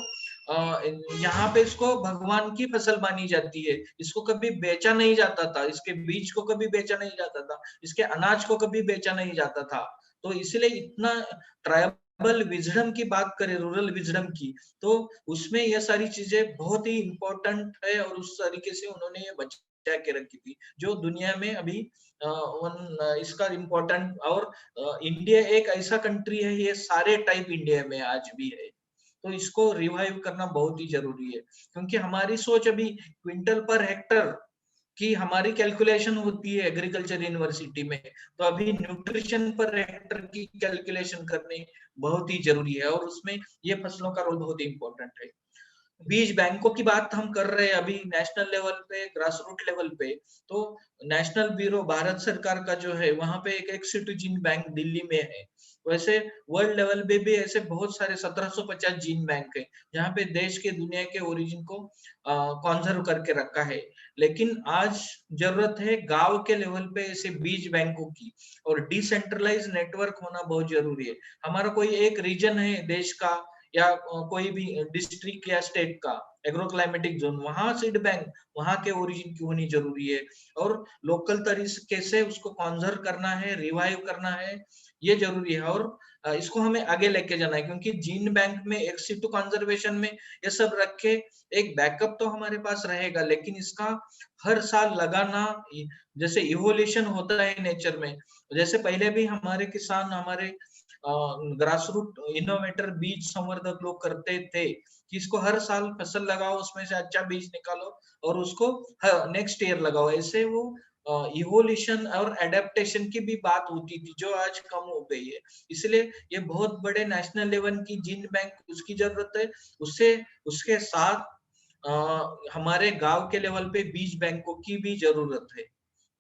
यहाँ पे इसको भगवान की फसल मानी जाती है। इसको कभी बेचा नहीं जाता था, इसके बीज को कभी बेचा नहीं जाता था, इसके अनाज को कभी बेचा नहीं जाता था। तो इसलिए इतना ट्राइबल विजडम की बात करें, रूरल विजडम की, तो उसमें ये सारी चीजें बहुत ही इंपॉर्टेंट है और उस तरीके से उन्होंने ये बचा के रखी थी, जो दुनिया में अभी इसका इम्पोर्टेंट। और इंडिया एक ऐसा कंट्री है, ये सारे टाइप इंडिया में आज भी है, तो इसको रिवाइव करना बहुत ही जरूरी है। क्योंकि हमारी सोच अभी क्विंटल पर हेक्टर की हमारी कैलकुलेशन होती है एग्रीकल्चर यूनिवर्सिटी में, तो अभी न्यूट्रिशन पर हेक्टर की कैलकुलेशन करनी बहुत ही जरूरी है, और उसमें ये फसलों का रोल बहुत ही इंपॉर्टेंट है। बीज बैंकों की बात हम कर रहे हैं अभी नेशनल लेवल पे, ग्रास रूट लेवल पे। तो नेशनल ब्यूरो भारत सरकार का जो है, वहां पे एक एक्स जीन बैंक दिल्ली में है। वैसे वर्ल्ड लेवल पे भी ऐसे बहुत सारे 1750 जीन बैंक है, जहाँ पे देश के, दुनिया के ओरिजिन को कॉन्जर्व करके रखा है। लेकिन आज जरूरत है गांव के लेवल पे ऐसे बीज बैंकों की, और डिसेंट्रलाइज नेटवर्क होना बहुत जरूरी है। हमारा कोई एक रीजन है देश का, या कोई भी डिस्ट्रिक्ट या स्टेट का एग्रो क्लाइमेटिक जोन, वहां सीड बैंक, वहां के ओरिजिन की होनी जरूरी है, और लोकल तरीके से उसको कॉन्जर्व करना है, रिवाइव करना है, ये जरूरी है। और इसको हमें आगे लेके जाना है, क्योंकि जीन बैंक में एक सिटू कंजर्वेशन में ये सब रखे, एक बैकअप तो हमारे पास रहेगा, लेकिन इसका हर साल लगाना, जैसे इवोल्यूशन होता है नेचर में, जैसे पहले भी हमारे किसान, हमारे ग्रास रूट इनोवेटर, बीज संवर्धक लोग करते थे कि इसको हर साल फसल लगाओ, उसमें से अच्छा बीज निकालो और उसको नेक्स्ट ईयर लगाओ। ऐसे वो इवोल्यूशन और एडेप्टेशन की भी बात होती थी, जो आज कम हो गई है। इसलिए ये बहुत बड़े नेशनल लेवल की जीन बैंक, उसकी जरूरत है। उसके साथ हमारे गांव के लेवल पे बीज बैंकों की भी जरूरत है।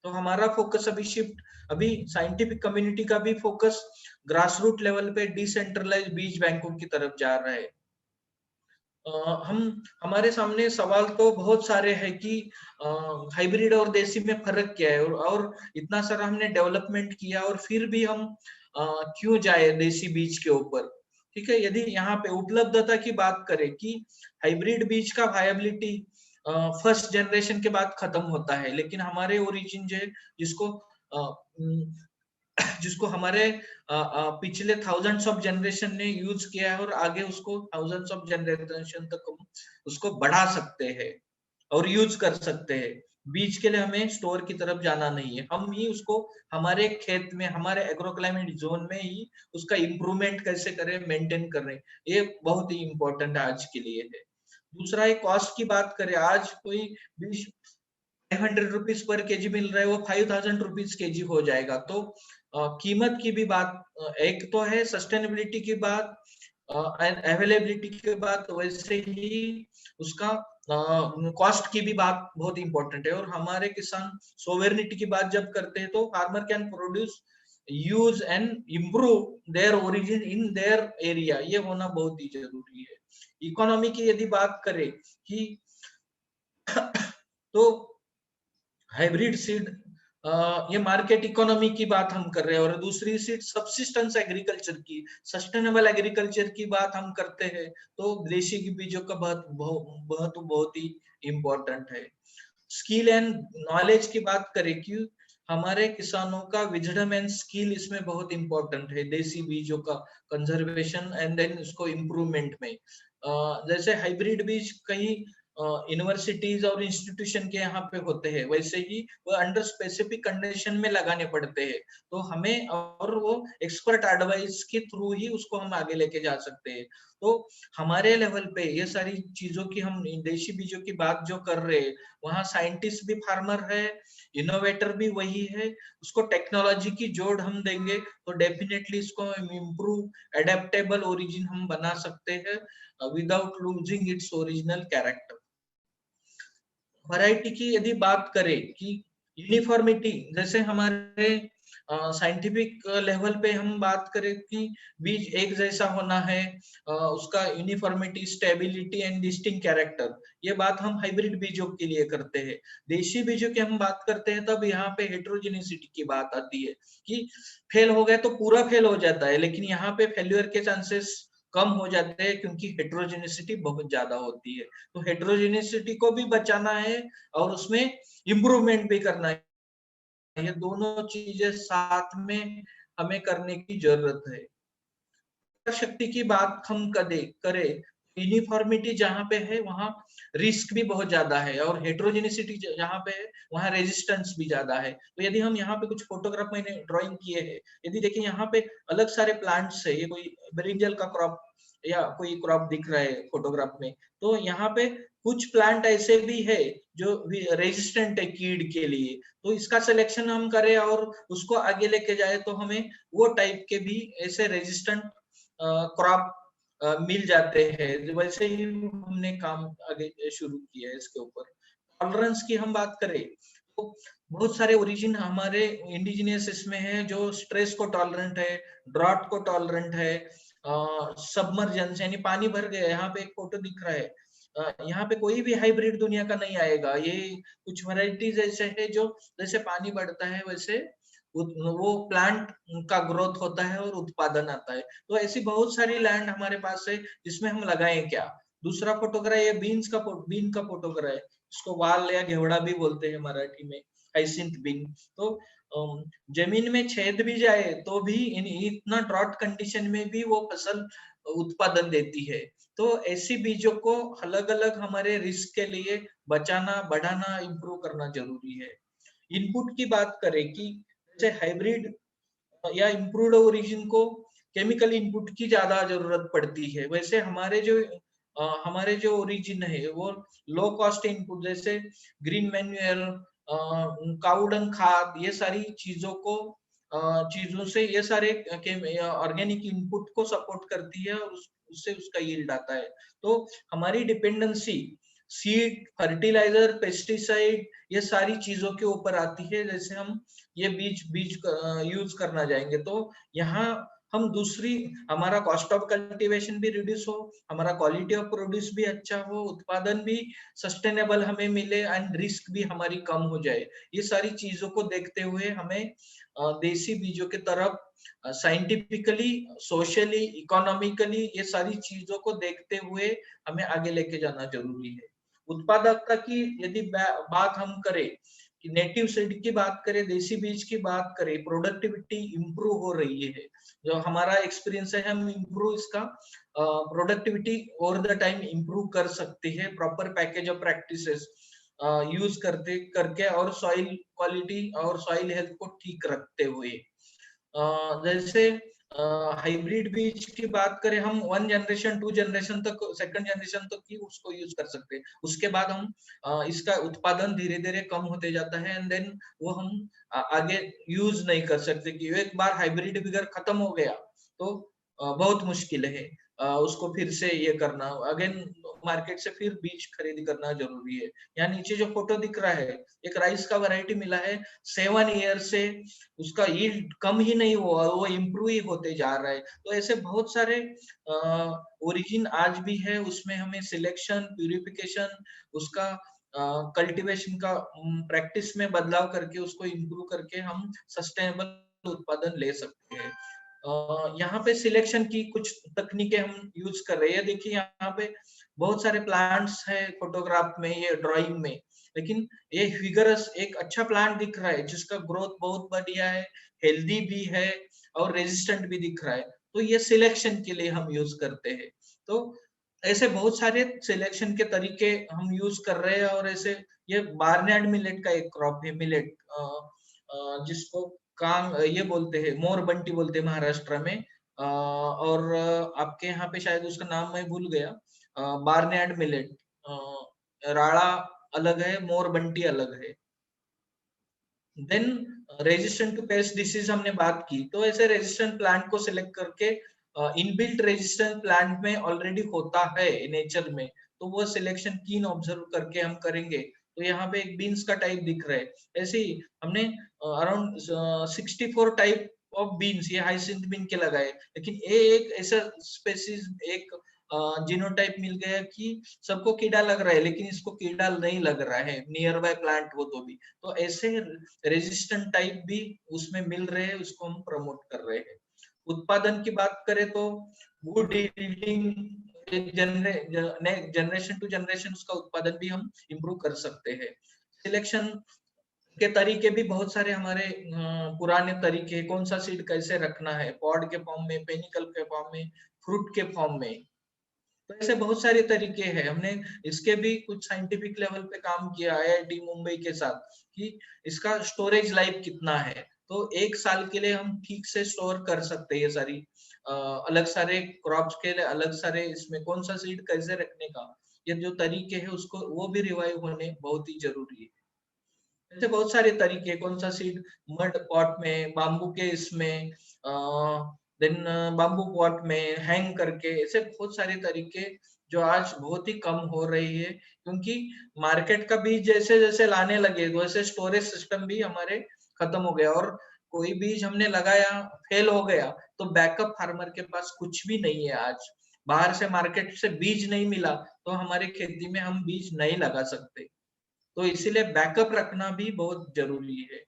तो हमारा फोकस अभी साइंटिफिक कम्युनिटी का भी फोकस ग्रास रूट लेवल पे डिसेंट्रलाइज बीज बैंकों की तरफ जा रहा है। हमारे सामने सवाल तो बहुत सारे हैं कि हाइब्रिड और देसी में फर्क क्या है, और इतना सारा हमने डेवलपमेंट किया और फिर भी हम क्यों जाए देसी बीज के ऊपर। ठीक है, यदि यहाँ पे उपलब्धता की बात करें कि हाइब्रिड बीज का वायबिलिटी फर्स्ट जनरेशन के बाद खत्म होता है, लेकिन हमारे ओरिजिन जो है जिसको हमारे पिछले थाउजेंड्स ऑफ जनरेशन ने यूज किया है और आगे उसको थाउजेंड्स ऑफ जनरेशन तक हम उसको बढ़ा सकते हैं और यूज कर सकते हैं। बीज के लिए हमें स्टोर की तरफ जाना नहीं है, हम ही उसको हमारे खेत में, हमारे एग्रोक्लाइमेट जोन में ही उसका इम्प्रूवमेंट कैसे करें, मेंटेन करें, ये बहुत ही इंपॉर्टेंट आज के लिए है। दूसरा एक कॉस्ट की बात करें, आज कोई बीज 500 रुपीज पर केजी मिल रहा है, वो 5000 रुपीज केजी हो जाएगा। तो कीमत की भी बात, एक तो है सस्टेनेबिलिटी की बात, अवेलेबिलिटी की बात, वैसे ही उसका कॉस्ट की भी बात बहुत इंपॉर्टेंट है। और हमारे किसान सोवेरिटी की बात जब करते हैं तो farmer can produce, use and improve their origin in their area, ये होना बहुत ही जरूरी है। इकोनॉमी की यदि बात करें कि तो हाइब्रिड सीड, ये मार्केट इकोनॉमी की बात हम कर रहे हैं, और दूसरी सीड सबसिस्टेंस एग्रीकल्चर की, सस्टेनेबल एग्रीकल्चर की बात हम करते हैं, तो देशी की बीजों का बहुत ही इंपॉर्टेंट है। स्किल एंड नॉलेज की बात करें कि हमारे किसानों का विजडम एंड स्किल इसमें बहुत इंपॉर्टेंट है, देसी बीजों का कंजर्वेशन एंड देन उसको इम्प्रूवमेंट में। जैसे हाइब्रिड बीज कहीं यूनिवर्सिटीज और इंस्टीट्यूशन के यहाँ पे होते हैं, वैसे ही वो अंडर स्पेसिफिक कंडीशन में लगाने पड़ते हैं, तो हमें और वो एक्सपर्ट एडवाइस के थ्रू ही उसको हम आगे लेके जा सकते हैं। तो हमारे लेवल पे ये सारी चीजों की, हम देशी बीजों की बात जो कर रहे हैं, वहाँ साइंटिस्ट भी फार्मर है, इनोवेटर भी वही है, उसको टेक्नोलॉजी की जोड़ हम देंगे तो डेफिनेटली इसको इम्प्रूव एडेप्टेबल ओरिजिन हम बना सकते हैं without losing its original character. Variety की यदि बात करें कि यूनिफॉर्मिटी, जैसे हमारे साइंटिफिक लेवल पे हम बात करें कि बीज एक जैसा होना है, उसका uniformity, stability and distinct character, ये बात हम हाइब्रिड बीजों के लिए करते हैं। देशी बीजों की हम बात करते हैं तब यहाँ पे हेट्रोजेनिसिटी की बात आती है कि फेल हो गए तो पूरा फेल हो जाता है, लेकिन यहाँ पे फेल्यूर के चांसेस कम हो जाते हैं क्योंकि हेट्रोजेनिसिटी बहुत ज्यादा होती है। तो हेट्रोजेनिसिटी को भी बचाना है और उसमें इम्प्रूवमेंट भी करना है, ये दोनों चीजें साथ में हमें करने की जरूरत है। शक्ति की बात हम करें, यूनिफॉर्मिटी जहाँ पे है वहाँ रिस्क भी बहुत ज्यादा है, और हेट्रोजेनिसिटी जहाँ पे है वहाँ रेजिस्टेंस भी ज्यादा है। तो यदि हम यहाँ पे कुछ फोटोग्राफ मैंने ड्राइंग किए हैं, यदि देखें यहाँ पे अलग सारे प्लांट्स है, ये कोई ब्रिंजल का क्रॉप या कोई क्रॉप दिख रहा है फोटोग्राफ में, तो यहाँ पे कुछ प्लांट ऐसे भी है जो रेजिस्टेंट है कीड़ के लिए, तो इसका सिलेक्शन हम करें और उसको आगे लेके जाए तो हमें वो टाइप के भी ऐसे रेजिस्टेंट क्रॉप मिल जाते हैं। वैसे ही हमने काम आगे शुरू किया है इसके ऊपर। टॉलरेंस की हम बात करें तो बहुत सारे ओरिजिन हमारे इंडिजिनियस इसमें है जो स्ट्रेस को टॉलरेंट है, ड्रॉट को टॉलरेंट है, सबमर्जेंस यानी पानी भर गया, यहाँ पे एक फोटो दिख रहा है, यहाँ पे कोई भी हाइब्रिड दुनिया का नहीं आएगा। ये कुछ वैरायटीज ऐसे है जो जैसे पानी बढ़ता है वैसे वो प्लांट का ग्रोथ होता है और उत्पादन आता है। तो ऐसी बहुत सारी लैंड हमारे पास है जिसमें हम लगाएं क्या। दूसरा फोटोग्राफ ये बीन का फोटोग्राफ है, इसको वाल या घेवड़ा भी बोलते हैं मराठी में, हाइसिंथ बीन। तो जमीन में छेद भी जाए तो भी इतना ड्रॉट कंडीशन में भी वो फसल उत्पादन देती है। तो ऐसी बीजों को अलग अलग हमारे रिस्क के लिए बचाना, बढ़ाना, इम्प्रूव करना जरूरी है। इनपुट की बात करें कि जैसे हाइब्रिड या इम्प्रूव्ड ओरिजिन को केमिकल इनपुट की ज्यादा जरूरत पड़ती है, वैसे हमारे जो ओरिजिन है वो लो कॉस्ट इनपुट जैसे ग्रीन मैन्यूअल, काउडंग खाद, ये सारी चीजों से ये सारे ऑर्गेनिक इनपुट को सपोर्ट करती है और उससे उसका यील्ड आता है। तो हमारी डिपेंडेंसी सीड, फर्टिलाइजर, पेस्टिसाइड, ये सारी चीजों के ऊपर आती है। जैसे हम ये बीज यूज करना जाएंगे तो यहाँ हम दूसरी, हमारा कॉस्ट ऑफ कल्टीवेशन भी रिड्यूस हो, हमारा क्वालिटी ऑफ प्रोड्यूस भी अच्छा हो, उत्पादन भी सस्टेनेबल हमें मिले एंड रिस्क भी हमारी कम हो जाए। ये सारी चीजों को देखते हुए हमें देसी बीजों की तरफ साइंटिफिकली, सोशली, इकोनॉमिकली ये सारी चीजों को देखते हुए हमें आगे लेके जाना जरूरी है। उत्पादकता की यदि बात हम करें कि नेटिव सीड की बात करें, देसी बीज की बात करें, प्रोडक्टिविटी इंप्रूव हो रही है। जो हमारा एक्सपीरियंस है, हम इंप्रूव इसका productivity over the time improve कर सकते हैं proper package of practices use करके और सॉइल क्वालिटी और सॉइल हेल्थ को ठीक रखते हुए। जैसे हाइब्रिड बीज की बात करें, हम 1 जनरेशन 2 जनरेशन तक, सेकंड जनरेशन तक ही उसको यूज कर सकते हैं। उसके बाद हम इसका उत्पादन धीरे धीरे कम होते जाता है एंड देन वो हम आगे यूज नहीं कर सकते कि एक बार हाइब्रिड बिगर खत्म हो गया तो बहुत मुश्किल है उसको फिर से ये करना, अगेन मार्केट से फिर बीज खरीद करना जरूरी है। यहाँ नीचे जो फोटो दिख रहा है, एक राइस का वैरायटी मिला है, 7 ईयर से उसका यील्ड कम ही नहीं हुआ, वो इम्प्रूव ही होते जा रहा है। तो ऐसे बहुत सारे ओरिजिन आज भी है, उसमें हमें सिलेक्शन, प्यूरिफिकेशन, उसका कल्टीवेशन का प्रैक्टिस में बदलाव करके उसको इम्प्रूव करके हम सस्टेनेबल उत्पादन ले सकते हैं। यहाँ पे सिलेक्शन की कुछ तकनीकें हम यूज कर रहे हैं। देखिए यहाँ पे बहुत सारे प्लांट्स है फोटोग्राफ में, ये ड्राइंग में, लेकिन ये फिगरस एक अच्छा प्लांट दिख रहा है जिसका ग्रोथ बहुत बढ़िया है, हेल्दी भी है और रेजिस्टेंट भी दिख रहा है, तो ये सिलेक्शन के लिए हम यूज करते हैं। तो ऐसे बहुत सारे सिलेक्शन के तरीके हम यूज कर रहे हैं। और ऐसे ये बार्नयार्ड मिलेट का एक क्रॉप है, मिलेट जिसको ये बोलते हैं, मोर बंटी बोलते हैं महाराष्ट्र में, और आपके यहाँ पे शायद उसका नाम मैं भूल गया, बार्नयार्ड मिलेट। राड़ा अलग है, मोर बंटी अलग है। Then resistant to pest disease हमने बात की, तो ऐसे रेजिस्टेंट प्लांट को सिलेक्ट करके, इनबिल्ट रेजिस्टेंट प्लांट में ऑलरेडी होता है नेचर में, तो वो सिलेक्शन कीन ऑब्जर्व करके हम करेंगे। तो यहाँ पे एक बीन्स का टाइप दिख रहा है, ऐसे ही हमने अराउंड 64 टाइप ऑफ बीन्स, ये हाइसिंथ बीन के लगाए, लेकिन ये एक ऐसा स्पेसीज, एक जीनोटाइप मिल गया कि सबको कीड़ा लग रहा है लेकिन इसको कीड़ा नहीं लग रहा है, नियर बाय प्लांट हो तो भी। तो ऐसे रेजिस्टेंट टाइप भी उसमें मिल रहे हैं, उसको हम प्रमोट कर रहे हैं। उत्पादन की बात करें तो good yielding, generation to generation उसका उत्पादन भी हम इम्प्रूव कर सकते हैं। सिलेक्शन के तरीके भी बहुत सारे हमारे पुराने तरीके, कौन सा सीड कैसे रखना है, पॉड के फॉर्म में, पेनिकल के फॉर्म में, फ्रूट के फॉर्म में, तो ऐसे बहुत सारे तरीके हैं। हमने इसके भी कुछ साइंटिफिक लेवल पे काम किया IIT मुंबई के साथ कि इसका स्टोरेज लाइफ कितना है, तो 1 साल के लिए हम ठीक से स्टोर कर सकते हैं। ये सारी अलग सारे क्रॉप्स के लिए अलग सारे, इसमें कौन सा सीड कैसे रखने का, ये जो तरीके हैं उसको वो भी रिवाइव होने बहुत ही जरूरी है। ऐसे बहुत सारे तरीके, कौन सा सीड मड पॉट में, बाम्बू के इसमें, देन बाम्बू पॉट में हैंग करके, ऐसे बहुत सारे तरीके जो आज बहुत ही कम हो रही है, क्योंकि मार्केट का बीज जैसे जैसे लाने लगे वैसे स्टोरेज सिस्टम भी हमारे खत्म हो गया, और कोई बीज हमने लगाया फेल हो गया तो बैकअप फार्मर के पास कुछ भी नहीं है। आज बाहर से मार्केट से बीज नहीं मिला तो हमारे खेती में हम बीज नहीं लगा सकते, तो इसीलिए बैकअप रखना भी बहुत जरूरी है।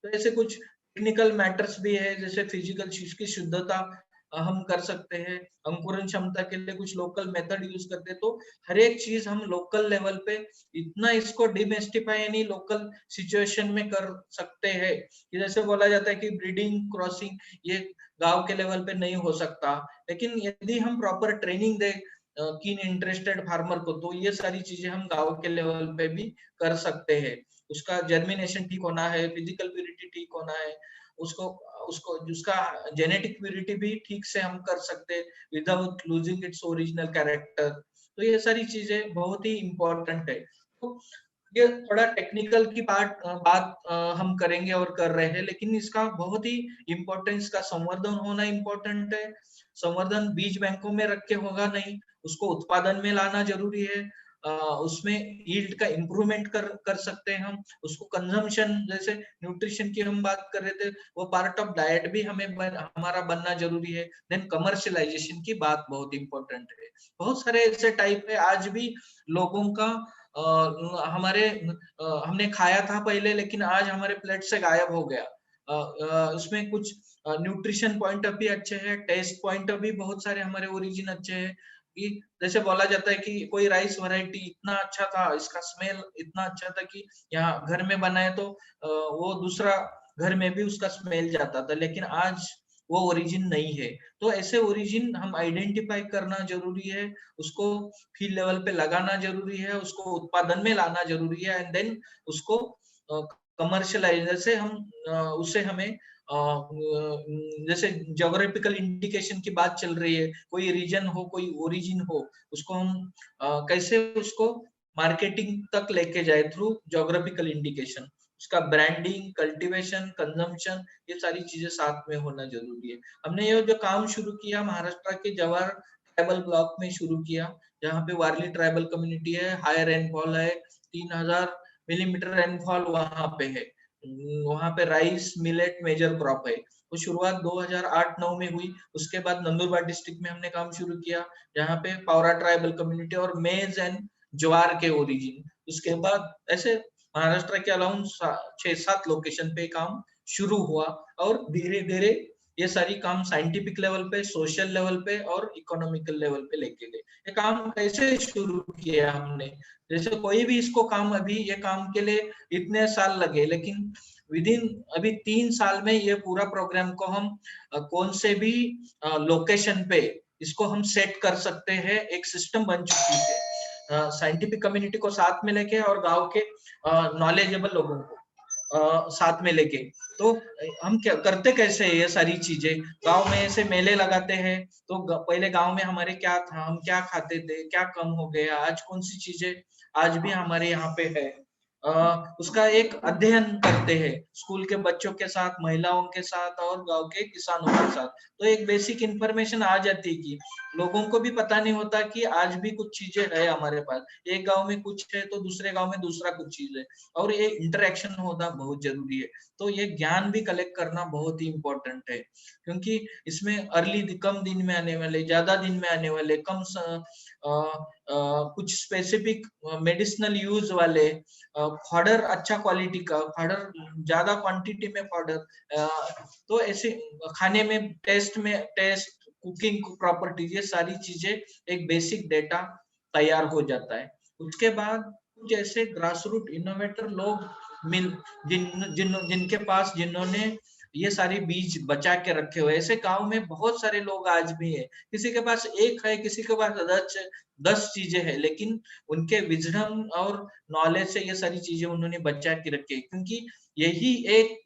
तो ऐसे कुछ टेक्निकल मैटर्स भी है, जैसे फिजिकल चीज की शुद्धता हम कर सकते हैं, अंकुरण क्षमता के लिए कुछ लोकल मेथड यूज करते हैं। तो हर एक चीज हम लोकल लेवल पे इतना इसको डिमेस्टिफाई यानी लोकल सिचुएशन में कर सकते हैं कि जैसे बोला जाता है कि ब्रीडिंग, क्रॉसिंग ये गांव के लेवल पे नहीं हो सकता, लेकिन यदि हम प्रॉपर ट्रेनिंग दे कीन इंटरेस्टेड फार्मर को, तो ये सारी चीजें हम गांव के लेवल पे भी कर सकते हैं। उसका जर्मिनेशन ठीक होना है, फिजिकल प्यूरिटी ठीक होना है, उसको उसको उसका जेनेटिक प्यूरिटी भी ठीक से हम कर सकते हैं without losing its original character. तो ये सारी चीजें बहुत ही इम्पोर्टेंट है। तो ये थोड़ा टेक्निकल की बात हम करेंगे और कर रहे हैं, लेकिन इसका बहुत ही इम्पोर्टेंस का संवर्धन होना इम्पोर्टेंट है। संवर्धन बीज बैंकों में रख के होगा नहीं, उसको उत्पादन में लाना जरूरी है। उसमें यील्ड का इम्प्रूवमेंट कर सकते हैं हम उसको। कंजम्पशन जैसे न्यूट्रिशन की हम बात कर रहे थे, वो पार्ट ऑफ डाइट भी हमारा बनना जरूरी है। देन कमर्शियलाइजेशन की बात बहुत इंपॉर्टेंट है। बहुत सारे ऐसे टाइप है आज भी लोगों का हमने खाया था पहले, लेकिन आज हमारे प्लेट से गायब हो गया। उसमें कुछ न्यूट्रिशन पॉइंट ऑफ भी अच्छे हैं, टेस्ट पॉइंट ऑफ भी बहुत सारे हमारे ओरिजिन अच्छे हैं। कि जैसे बोला जाता है कि कोई राइस वैरायटी इतना अच्छा था, इसका स्मेल इतना अच्छा था कि यहाँ घर में बनाए तो वो दूसरा घर में भी उसका स्मेल जाता था, लेकिन आज वो ओरिजिन नहीं है। तो ऐसे ओरिजिन हम आइडेंटिफाई करना जरूरी है, उसको फील्ड लेवल पे लगाना जरूरी है, उसको उत्पादन में लाना जरूरी है, एंड देन उसको कमर्शियलाइज से उससे हमें जैसे ज्योग्राफिकल इंडिकेशन की बात चल रही है, कोई रीजन हो कोई ओरिजिन हो, उसको हम कैसे उसको मार्केटिंग तक लेके जाए थ्रू ज्योग्राफिकल इंडिकेशन, उसका ब्रांडिंग, कल्टीवेशन, कंजम्पशन, ये सारी चीजें साथ में होना जरूरी है। हमने ये जो काम शुरू किया महाराष्ट्र के जवार ट्राइबल ब्लॉक में शुरू किया, जहाँ पे वारली ट्राइबल कम्युनिटी है, हाई रेनफॉल है, 3000 मिलीमीटर रेनफॉल वहां पे है। वहां पे राइस मिलेट मेजर क्रॉप है। वो शुरुआत 2008-9 में हुई। उसके बाद नंदुरबार डिस्ट्रिक्ट में हमने काम शुरू किया, जहाँ पे पावरा ट्राइबल कम्युनिटी और मेज एंड ज्वार के ओरिजिन। उसके बाद ऐसे महाराष्ट्र के अलावा 6-7 लोकेशन पे काम शुरू हुआ, और धीरे धीरे ये सारी काम साइंटिफिक लेवल पे, सोशल लेवल पे और इकोनॉमिकल लेवल पे लेके गए। ये काम कैसे शुरू किया हमने, जैसे कोई भी इसको काम, अभी ये काम के लिए इतने साल लगे, लेकिन विदिन अभी 3 साल में ये पूरा प्रोग्राम को हम कौन से भी लोकेशन पे इसको हम सेट कर सकते हैं, एक सिस्टम बन चुकी है। साइंटिफिक कम्युनिटी को साथ में लेके और गांव के नॉलेजेबल लोगों को साथ में लेके, तो हम क्या करते कैसे ये सारी चीजें, गांव में ऐसे मेले लगाते हैं, तो पहले गांव में हमारे क्या था, हम क्या खाते थे, क्या कम हो गया, आज कौन सी चीजें आज भी हमारे यहाँ पे है, उसका एक अध्ययन करते हैं स्कूल के बच्चों के साथ, महिलाओं के साथ और गांव के किसानों के साथ। तो एक बेसिक इंफॉर्मेशन आ जाती है कि लोगों को भी पता नहीं होता कि आज भी कुछ चीजें है हमारे पास, एक गांव में कुछ है तो दूसरे गांव में दूसरा कुछ चीज है, और ये इंटरेक्शन होना बहुत जरूरी है। तो ये ज्ञान भी कलेक्ट करना बहुत ही इंपॉर्टेंट है, क्योंकि इसमें अर्ली कम दिन में आने वाले, ज्यादा दिन में आने वाले, कुछ स्पेसिफिक मेडिसिनल यूज वाले फॉडर, अच्छा क्वालिटी का फॉडर, ज्यादा क्वांटिटी में फॉडर, तो ऐसे खाने में टेस्ट कुकिंग प्रॉपर्टीज, ये सारी चीजें एक बेसिक डेटा तैयार हो जाता है। उसके बाद जैसे ग्रास रूट इनोवेटर लोग जिनके पास, जिन्होंने ये सारे बीज बचा के रखे हुए, ऐसे गांव में बहुत सारे लोग आज भी है, किसी के पास एक है, किसी के पास 10 चीजें हैं, लेकिन उनके विजडम और नॉलेज से ये सारी चीजें उन्होंने बचा के रखी है, क्योंकि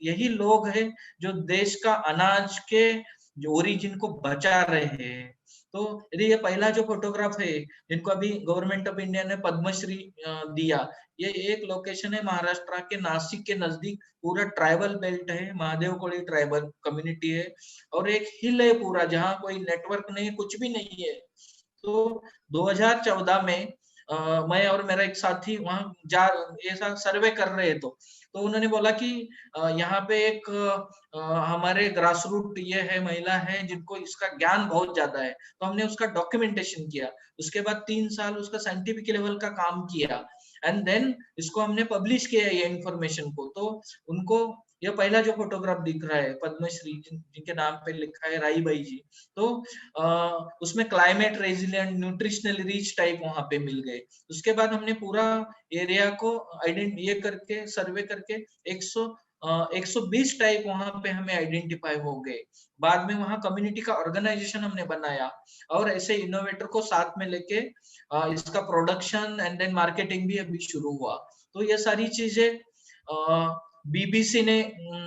यही लोग हैं जो देश का अनाज के जो ओरिजिन को बचा रहे हैं। तो यदि ये पहला जो फोटोग्राफ है जिनको अभी गवर्नमेंट ऑफ इंडिया ने पद्मश्री दिया, ये एक लोकेशन है महाराष्ट्र के नासिक के नजदीक, पूरा ट्राइबल बेल्ट है, महादेव कोली ट्राइबल कम्युनिटी है, और एक हिल है पूरा, जहाँ कोई नेटवर्क नहीं, कुछ भी नहीं है। तो 2014 में मैं और मेरा एक साथी वहां ऐसा सर्वे कर रहे तो उन्होंने बोला कि यहाँ पे एक हमारे ग्रास रूट ये है, महिला है जिनको इसका ज्ञान बहुत ज्यादा है, तो हमने उसका डॉक्यूमेंटेशन किया। उसके बाद 3 साल उसका साइंटिफिक लेवल का काम किया, एंड देन इसको हमने पब्लिश किया ये इंफॉर्मेशन को। तो उनको ये पहला जो फोटोग्राफ दिख रहा है पद्मश्री जिनके नाम पे लिखा है राई बाई जी, तो उसमें climate resilient, nutritional rich type वहां पे मिल गए। उसके बाद हमने पूरा एरिया को ये करके सर्वे करके 120 टाइप वहां पे हमें आइडेंटिफाई हो गए। बाद में वहां कम्युनिटी का ऑर्गेनाइजेशन हमने बनाया, और ऐसे इनोवेटर को साथ में लेके इसका प्रोडक्शन एंड देन मार्केटिंग भी अभी शुरू हुआ। तो ये सारी चीजें बीबीसी ने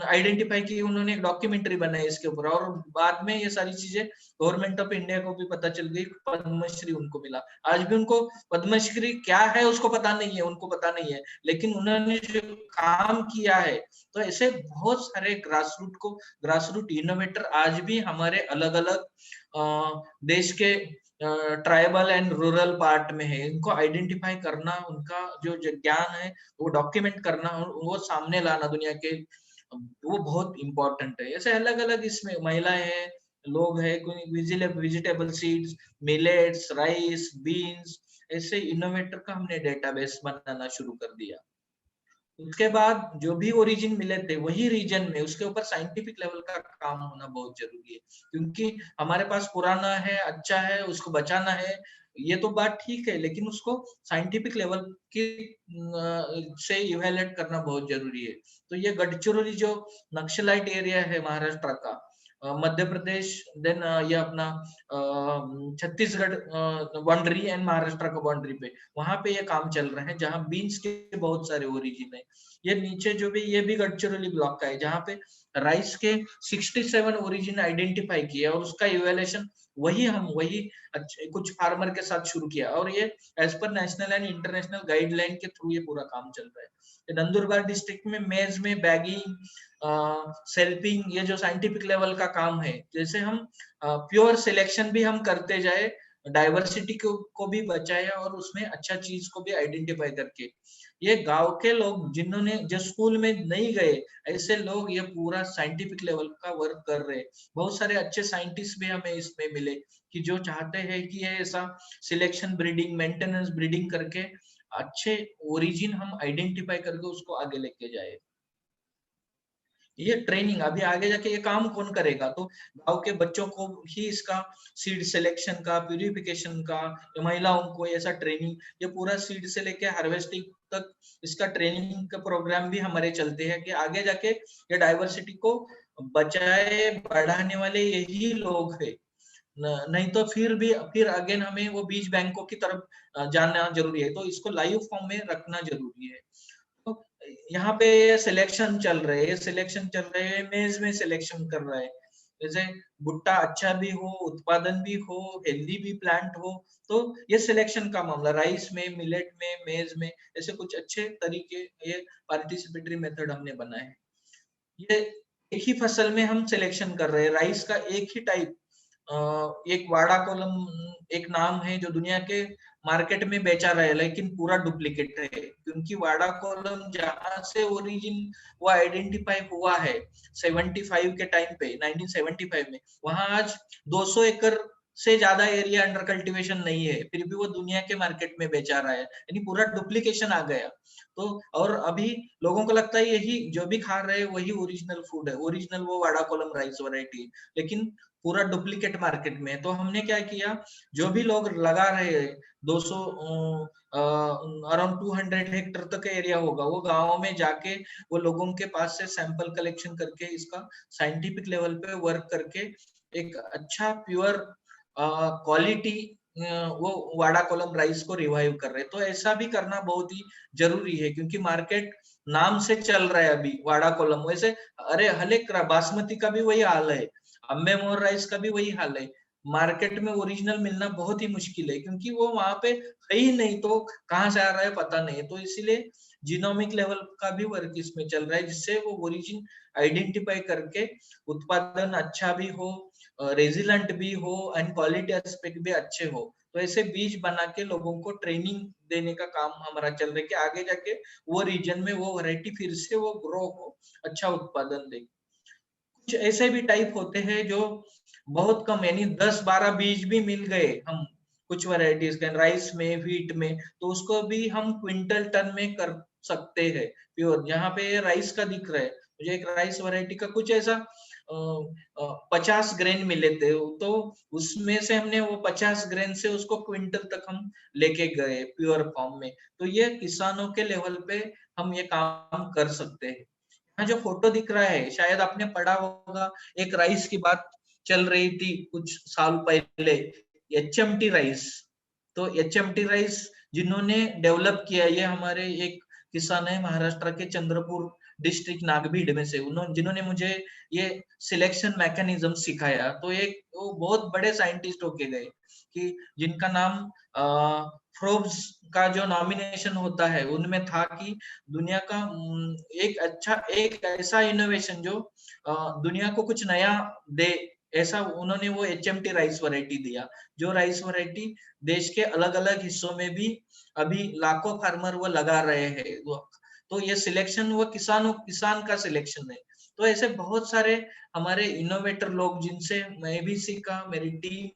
आइडेंटिफाई की, उन्होंने एक डॉक्यूमेंट्री बनाई इसके ऊपर, और बाद में ये सारी चीजें गवर्नमेंट ऑफ इंडिया को भी पता चल गई, पद्मश्री उनको मिला। आज भी उनको पद्मश्री क्या है उसको पता नहीं है, उनको पता नहीं है, लेकिन उन्होंने जो काम किया है, तो ऐसे बहुत सारे ग्रास रूट इनोवेटर आज भी हमारे अलग अलग देश के ट्राइबल एंड रूरल पार्ट में है, इनको आइडेंटिफाई करना, उनका जो ज्ञान है वो डॉक्यूमेंट करना और वो सामने लाना दुनिया के, वो बहुत इंपॉर्टेंट है। ऐसे अलग अलग इसमें महिलाएं हैं, लोग हैं, कोई vegetable seeds, millets, rice, beans, ऐसे इनोवेटर का हमने डेटाबेस बनाना शुरू कर दिया। उसके बाद जो भी ओरिजिन मिले थे वही रीजन में उसके ऊपर साइंटिफिक लेवल का काम होना बहुत जरूरी है, क्योंकि हमारे पास पुराना है, अच्छा है, उसको बचाना है, ये तो बात ठीक है, लेकिन उसको साइंटिफिक लेवल की से इवेलुएट करना बहुत जरूरी है। तो ये गडचिरोली जो नक्सलाइट एरिया है महाराष्ट्र का, मध्य प्रदेश, देन ये अपना छत्तीसगढ़ बाउंड्री एंड महाराष्ट्र का बाउंड्री पे, वहां पे ये काम चल रहा है, जहाँ बीन्स के बहुत सारे ओरिजिन है। ये नीचे जो भी, ये भी गडचिरोली ब्लॉक का है, जहाँ पे राइस के 67 ओरिजिन आइडेंटिफाई किया और उसका इवेल्युएशन वही कुछ फार्मर के साथ शुरू किया, और ये as per national and international guideline के थ्रू ये पूरा काम चल रहा है। नंदुरबार डिस्ट्रिक्ट में मेज में बैगिंग, सेल्फिंग, ये जो साइंटिफिक लेवल का काम है, जैसे हम प्योर सिलेक्शन भी हम करते जाए, डाइवर्सिटी को भी बचाया और उसमें अच्छा चीज को भी आइडेंटिफाई करके, ये गांव के लोग जिन्होंने जो स्कूल में नहीं गए, ऐसे लोग ये पूरा साइंटिफिक लेवल का वर्क कर रहे हैं। बहुत सारे अच्छे साइंटिस्ट भी हमें इसमें मिले कि जो चाहते हैं कि ये ऐसा सिलेक्शन ब्रीडिंग, मेंटेनेंस ब्रीडिंग करके अच्छे ओरिजिन हम आइडेंटिफाई करके उसको आगे लेके जाए। ये ट्रेनिंग अभी आगे जाके ये काम कौन करेगा, तो गांव के बच्चों को ही इसका सीड सिलेक्शन का, प्यूरिफिकेशन का, महिलाओं को ऐसा ट्रेनिंग, ये पूरा सीड से लेके हार्वेस्टिंग तक इसका ट्रेनिंग का प्रोग्राम भी हमारे चलते हैं कि आगे जाके ये डाइवर्सिटी को बचाए बढ़ाने वाले यही लोग है। नहीं तो फिर अगेन हमें वो बीज बैंकों की तरफ जाना जरूरी है, तो इसको लाइव फॉर्म में रखना जरूरी है। तो यहाँ पे सिलेक्शन चल रहे हैं, मेज में सिलेक्शन कर रहा है, जैसे भुट्टा अच्छा भी हो, उत्पादन भी हो, हेल्दी भी प्लांट हो, तो ये सिलेक्शन का मामला, राइस में, मिलेट में, मेज में, ऐसे कुछ अच्छे तरीके, ये पार्टिसिपेटरी मेथड हमने बनाए हैं। ये एक ही फसल में हम सिलेक्शन कर रहे हैं, राइस का एक ही टाइप, एक वाड़ा कोलम एक नाम है जो दुनिया के मार्केट में बेचा रहा है, लेकिन पूरा डुप्लीकेट है, क्योंकि वाड़ा कोलम जहां से ओरिजिन वो आइडेंटिफाई हुआ है 75 के टाइम पे, 1975 में, वहां आज 200 एकड़ से ज्यादा एरिया अंडर कल्टीवेशन नहीं है, फिर भी वो दुनिया के मार्केट में बेचा रहा है, यानी पूरा डुप्लीकेशन आ गया। तो और अभी लोगों को लगता है यही जो भी खा रहे हैं वही ओरिजिनल फूड है, ओरिजिनल वो वाड़ा कोलम राइस वैरायटी, लेकिन पूरा डुप्लीकेट मार्केट में। तो हमने क्या किया, जो भी लोग लगा रहे हैं 200 अराउंड 200 हेक्टर तक एरिया होगा, वो गाँव में जाके वो लोगों के पास से सैंपल कलेक्शन करके इसका साइंटिफिक लेवल पे वर्क करके एक अच्छा प्योर क्वालिटी वो वाड़ा कोलम राइस को रिवाइव कर रहे हैं। तो ऐसा भी करना बहुत ही जरूरी है, क्योंकि मार्केट नाम से चल रहा है अभी वाड़ा कोलम, वैसे अरे हलेक बासमती का भी वही हाल है, अम्बे मोर राइस का भी वही हाल है, मार्केट में ओरिजिनल मिलना बहुत ही मुश्किल है, क्योंकि वो वहां पे है ही नहीं, तो कहाँ से आ रहा है पता नहीं है। तो इसीलिए जीनोमिक लेवल का भी वर्क इसमें चल रहा है, जिससे वो ओरिजिन आइडेंटिफाई करके उत्पादन अच्छा भी हो, रेजिलेंट भी हो एंड क्वालिटी एस्पेक्ट भी अच्छे हो। तो ऐसे बीज बना के लोगों को ट्रेनिंग देने का काम हमारा चल रहा है कि आगे जाके वो रीजन में वो वैरायटी फिर से वो ग्रो हो, अच्छा उत्पादन दे। कुछ ऐसे भी टाइप होते हैं जो बहुत कम, यानी 10-12 बीज भी मिल गए हम कुछ वैरायटीज के राइस में, व्हीट में, तो उसको भी हम क्विंटल टन में कर सकते हैं प्योर। यहाँ पे राइस का दिख रहा है मुझे, एक राइस वैरायटी का कुछ ऐसा 50 ग्रेन मिले थे, तो उसमें से हमने वो 50 ग्रेन से उसको क्विंटल तक हम लेके गए प्योर फॉर्म में। तो ये किसानों के लेवल पे हम ये काम कर सकते हैं। यहाँ जो फोटो दिख रहा है शायद आपने पढ़ा होगा, एक राइस की बात चल रही थी कुछ साल पहले, एचएमटी राइस। तो एचएमटी राइस जिन्होंने डेवलप किया, ये हमारे एक किसान है महाराष्ट्र के चंद्रपुर डिस्ट्रिक्ट नागभीड़ में से, उन्होंने जिन्होंने मुझे ये सिलेक्शन मैकेनिज्म सिखाया। तो एक वो बहुत बड़े साइंटिस्ट होके गए कि जिनका नाम फोर्ब्स का जो नॉमिनेशन होता है उनमें था कि दुनिया का एक ऐसा इनोवेशन जो दुनिया को कुछ नया दे, ऐसा उन्होंने वो HMT राइस वैरायटी दिया, जो राइस वैरायटी देश के अलग अलग हिस्सों में भी अभी लाखों फार्मर वो लगा रहे हैं। तो ये सिलेक्शन वो किसान का सिलेक्शन है। तो ऐसे बहुत सारे हमारे इनोवेटर लोग जिनसे मैं भी सीखा, मेरी टीम,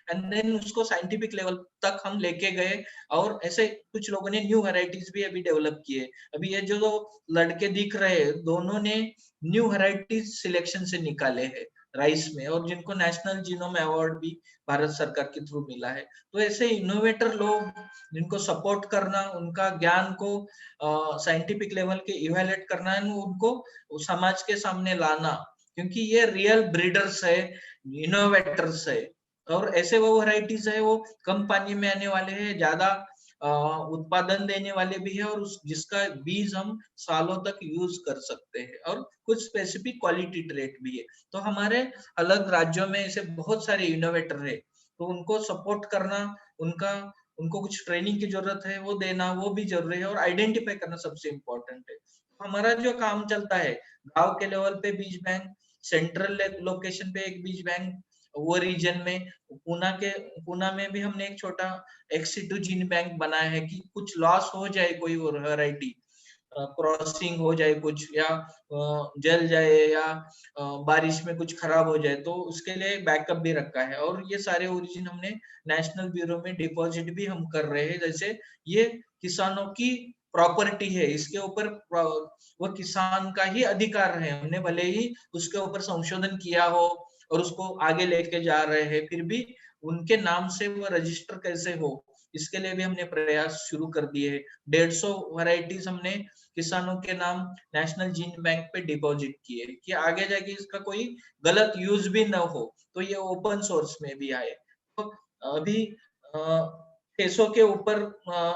एंड देन उसको साइंटिफिक लेवल तक हम लेके गए। और ऐसे कुछ लोगों ने न्यू वैरायटीज भी अभी डेवलप किए। अभी ये जो लड़के दिख रहे हैं, दोनों ने न्यू वैरायटीज सिलेक्शन से निकाले हैं राइस में, और जिनको नेशनल जीनोम अवार्ड भी भारत सरकार के थ्रू मिला है। तो ऐसे इनोवेटर लोग जिनको सपोर्ट करना, उनका ज्ञान को साइंटिफिक लेवल के इवेल्युएट करना है, उनको समाज के सामने लाना, क्योंकि ये रियल ब्रीडर्स है, इनोवेटर्स है। और ऐसे वो वैरायटीज है वो कम पानी में आने वाले हैं, ज्यादा उत्पादन देने वाले भी है, और जिसका बीज हम सालों तक यूज कर सकते हैं, और कुछ स्पेसिफिक क्वालिटी ट्रेट भी है। तो हमारे अलग राज्यों में ऐसे बहुत सारे इनोवेटर है, तो उनको सपोर्ट करना, उनको कुछ ट्रेनिंग की जरूरत है, वो देना वो भी जरूरी है, और आइडेंटिफाई करना सबसे इम्पोर्टेंट है। हमारा जो काम चलता है गांव के लेवल पे बीज बैंक, सेंट्रल लोकेशन पे एक बीज बैंक, वो रीजन में पूना में भी हमने एक छोटा एक्सिटू जीन बैंक बनाया है कि कुछ लॉस हो जाए, कोई वैरायटी क्रॉसिंग हो जाए कुछ, या जल जाए, या बारिश में कुछ खराब हो जाए, तो उसके लिए बैकअप भी रखा है। और ये सारे ओरिजिन हमने नेशनल ब्यूरो में डिपॉजिट भी हम कर रहे हैं। जैसे ये किसानों की प्रॉपर्टी है, इसके ऊपर वो किसान का ही अधिकार है, हमने भले ही उसके ऊपर संशोधन किया हो और उसको आगे लेके जा रहे हैं, फिर भी उनके नाम से वो रजिस्टर कैसे हो, इसके लिए भी हमने प्रयास शुरू कर दिए हैं। 150 वैरायटीज हमने किसानों के नाम नेशनल जीन बैंक पे डिपॉजिट किए कि आगे जाके इसका कोई गलत यूज भी न हो, तो ये ओपन सोर्स में भी आए। तो अभी 600 के ऊपर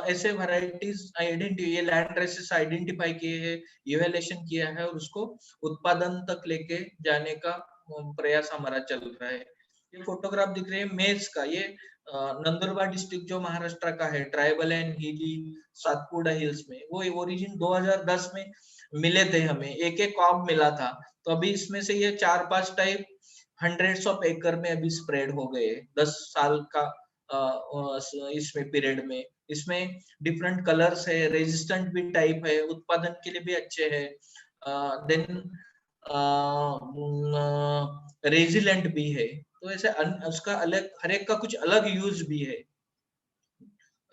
ऐसे वैरायटीज ये लैंड रेसेस आइडेंटिफाई किए हैं, इवेल्युएशन किया है, और उसको उत्पादन तक लेके जाने का प्रयास हमारा चल रहा है। ये फोटोग्राफ दिख रहे हैं मेज का, ये नंदुरबार डिस्ट्रिक्ट जो महाराष्ट्र का है, ट्राइबल एंड हिली सातपुड़ा हिल्स में, वो ओरिजिन 2010 में मिले थे हमें, एक एक कॉब मिला था। तो अभी इसमें से ये 4-5 टाइप हंड्रेड्स ऑफ एकड़ में अभी स्प्रेड हो गए 10 साल का इसमें पीरियड में। इसमें डिफरेंट कलर्स है, रेजिस्टेंट भी टाइप है, उत्पादन के लिए भी अच्छे है, देन रेजिलेंट भी है। तो ऐसे उसका अलग, हर एक का कुछ अलग यूज भी है।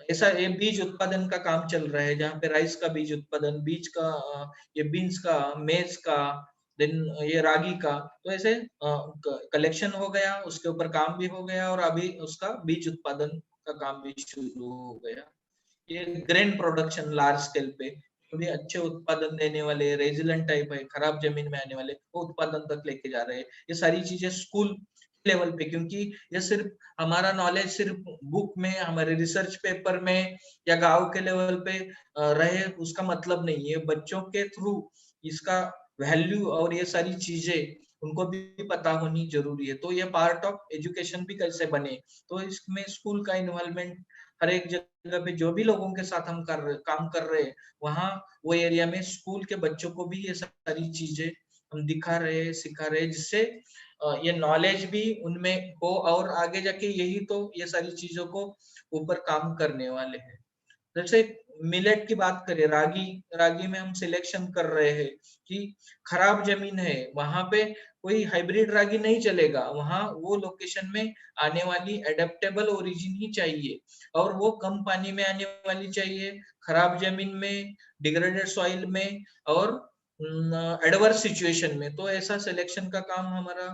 ऐसा ये बीज उत्पादन का काम चल रहा है, जहाँ पे राइस का बीज उत्पादन, बीज का ये बीन्स का, मेज का, देन ये रागी का, तो ऐसे कलेक्शन हो गया, उसके ऊपर काम भी हो गया, और अभी उसका बीज उत्पादन का काम भी शुरू हो गया। ये ग्रेन प्रोडक्शन लार्ज स्केल पे भी अच्छे उत्पादन देने वाले, रेजिलेंट टाइप है, खराब जमीन में आने वाले, वो उत्पादन तक लेके जा रहे हैं। ये सारी चीजें स्कूल लेवल पे, क्योंकि ये सिर्फ हमारा नॉलेज सिर्फ बुक में, हमारे रिसर्च पेपर में या गांव के लेवल पे रहे, उसका मतलब नहीं है। बच्चों के थ्रू इसका वैल्यू और ये सारी चीजें उनको भी पता होनी जरूरी है। तो ये पार्ट ऑफ एजुकेशन भी कैसे बने, तो इसमें स्कूल का इन्वॉल्वमेंट, हर एक जगह पे जो भी लोगों के साथ हम काम कर रहे हैं, वहाँ वो एरिया में स्कूल के बच्चों को भी ये सारी चीजें हम दिखा रहे हैं, सिखा रहे हैं, जिससे ये नॉलेज भी उनमें हो, और आगे जाके यही तो ये सारी चीजों को ऊपर काम करने वाले हैं। जैसे मिलेट की बात करें, रागी में हम सिलेक्शन कर रहे हैं कि खराब जमीन है, वहां पे कोई हाइब्रिड रागी नहीं चलेगा, वहां वो लोकेशन में आने वाली एडेप्टेबल ओरिजिन ही चाहिए, और वो कम पानी में आने वाली चाहिए, खराब जमीन में, डिग्रेडेड सॉइल में, और एडवर्स सिचुएशन में। तो ऐसा सिलेक्शन का काम हमारा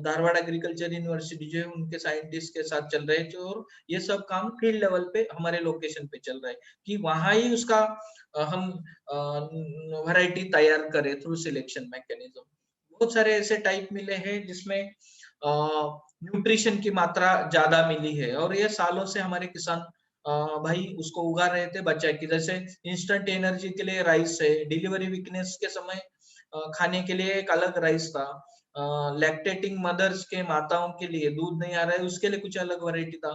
धारवाड़ एग्रीकल्चर यूनिवर्सिटी जो है उनके साइंटिस्ट के साथ चल रहे हैं, और ये सब काम फील्ड लेवल पे हमारे लोकेशन पे चल रहा है कि वहां ही उसका हम वैरायटी तैयार करें थ्रू सिलेक्शन मैकेनिज्म। बहुत सारे ऐसे टाइप मिले हैं जिसमें न्यूट्रिशन की मात्रा ज्यादा मिली है, और ये सालों से हमारे किसान भाई उसको उगा रहे थे बचा की। जैसे इंस्टेंट एनर्जी के लिए राइस है, डिलीवरी वीकनेस के समय खाने के लिए एक अलग राइस था, लैक्टेटिंग मदर्स के माताओं के लिए, दूध नहीं आ रहा है उसके लिए कुछ अलग वैरायटी था,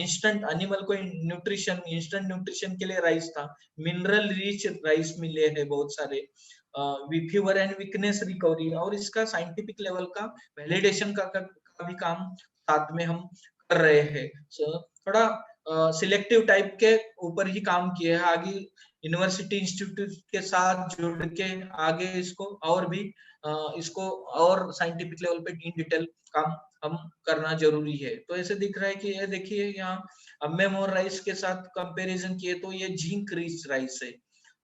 इंस्टेंट एनिमल को इंस्टेंट न्यूट्रिशन के लिए राइस था, मिनरल रिच राइस मिले हैं बहुत सारे, फीवर एंड वीकनेस रिकवरी, और इसका साइंटिफिक लेवल का वैलिडेशन का भी काम साथ में हम कर रहे हैं। थोड़ा सिलेक्टिव टाइप के ऊपर ही काम किए हैं, आगे यूनिवर्सिटी इंस्टीट्यूट के साथ जुड़ के आगे इसको और साइंटिफिक लेवल पे इन डिटेल काम हम करना जरूरी है। तो ऐसे दिख रहा है कि ये देखिए यहाँ अम्मेमोर राइस के साथ कंपैरिजन किए तो ये जिंक रिच राइस है,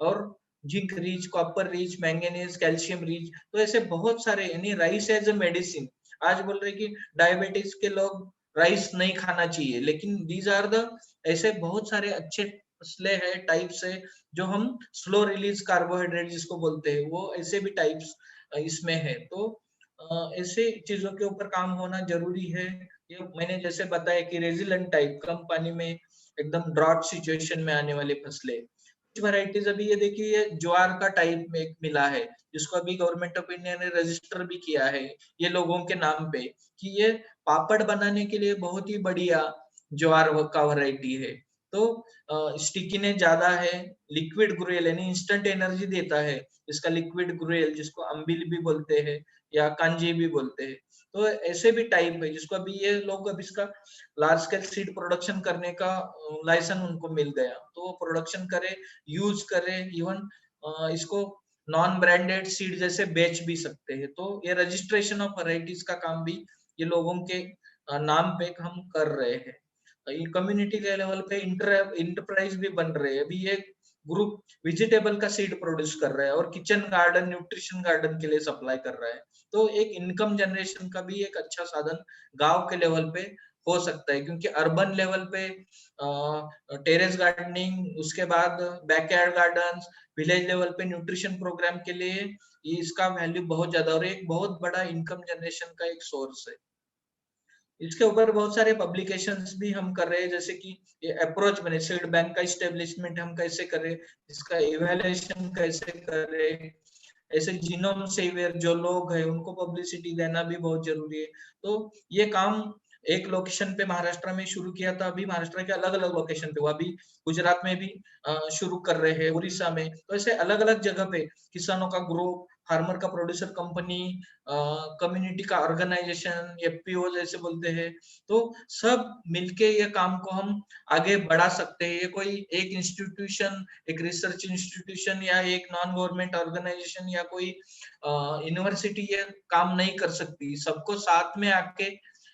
और zinc rich, copper rich, manganese, calcium rich, तो ऐसे बहुत सारे, यानी राइस एज ए मेडिसिन। आज बोल रहे कि डायबिटीज के लोग राइस नहीं खाना चाहिए, लेकिन दीज आर द ऐसे बहुत सारे अच्छे फसलें है, टाइप्स है, जो हम स्लो रिलीज कार्बोहाइड्रेट जिसको बोलते हैं, वो ऐसे भी टाइप्स इसमें है। तो ऐसे चीजों के ऊपर काम होना जरूरी है। ये मैंने जैसे बताया कि रेजिलेंट टाइप, कम पानी में एकदम ड्रॉट सिचुएशन में आने वाली फसलें, कुछ वैरायटीज अभी ये देखिए ज्वार का टाइप में एक मिला है, जिसको अभी गवर्नमेंट ऑफ इंडिया ने रजिस्टर भी किया है ये लोगों के नाम पे, कि ये पापड़ बनाने के लिए बहुत ही बढ़िया ज्वार का वैरायटी है। तो स्टिकीनेस ज्यादा है, लिक्विड ग्रुएल यानी इंस्टेंट एनर्जी देता है इसका लिक्विड ग्रुएल, जिसको अम्बिल भी बोलते हैं या कांजी भी बोलते हैं। तो ऐसे भी टाइप है जिसको अभी ये लोग अब इसका लार्ज स्केल सीड प्रोडक्शन करने का लाइसेंस उनको मिल गया, तो वो प्रोडक्शन करे, यूज करे, इवन इसको नॉन ब्रांडेड सीड जैसे बेच भी सकते हैं। तो ये रजिस्ट्रेशन ऑफ वैरायटीज का काम भी ये लोगों के नाम पे हम कर रहे हैं। कम्युनिटी के लेवल पे इंटरप्राइज भी बन रहे हैं। अभी ये ग्रुप वेजिटेबल का सीड प्रोड्यूस कर रहा है और किचन गार्डन, न्यूट्रिशन गार्डन के लिए सप्लाई कर रहा है। तो एक इनकम जनरेशन का भी एक अच्छा साधन गांव के लेवल पे हो सकता है, क्योंकि अर्बन लेवल पे टेरेस गार्डनिंग, उसके बाद बैकयार्ड गार्डन्स, विलेज लेवल पे न्यूट्रिशन प्रोग्राम के लिए ये इसका वैल्यू बहुत ज्यादा और एक बहुत बड़ा इनकम जनरेशन का एक सोर्स है। इसके ऊपर बहुत सारे पब्लिकेशंस भी हम कर रहे हैं, जैसे कि ये अप्रोच बने, सीड बैंक का इस्टेब्लिशमेंट हम कैसे करें, इसका इवैल्यूएशन कैसे करें, ऐसे जीनोम सेवियर जो लोग हैं उनको पब्लिसिटी देना भी बहुत जरूरी है। तो ये काम एक लोकेशन पे महाराष्ट्र में शुरू किया था, अभी महाराष्ट्र के अलग अलग लोकेशन पे हुआ, अभी गुजरात में भी शुरू कर रहे हैं, उड़ीसा में। तो ऐसे अलग अलग जगह पे किसानों का ग्रुप, फार्मर का प्रोड्यूसर कंपनी, कम्युनिटी का ऑर्गेनाइजेशन, एफपीओ जैसे बोलते हैं, तो सब मिलके ये काम को हम आगे बढ़ा सकते हैं। ये कोई एक इंस्टीट्यूशन, एक रिसर्च इंस्टीट्यूशन या एक नॉन गवर्नमेंट ऑर्गेनाइजेशन या कोई यूनिवर्सिटी ये काम नहीं कर सकती, सबको साथ में आके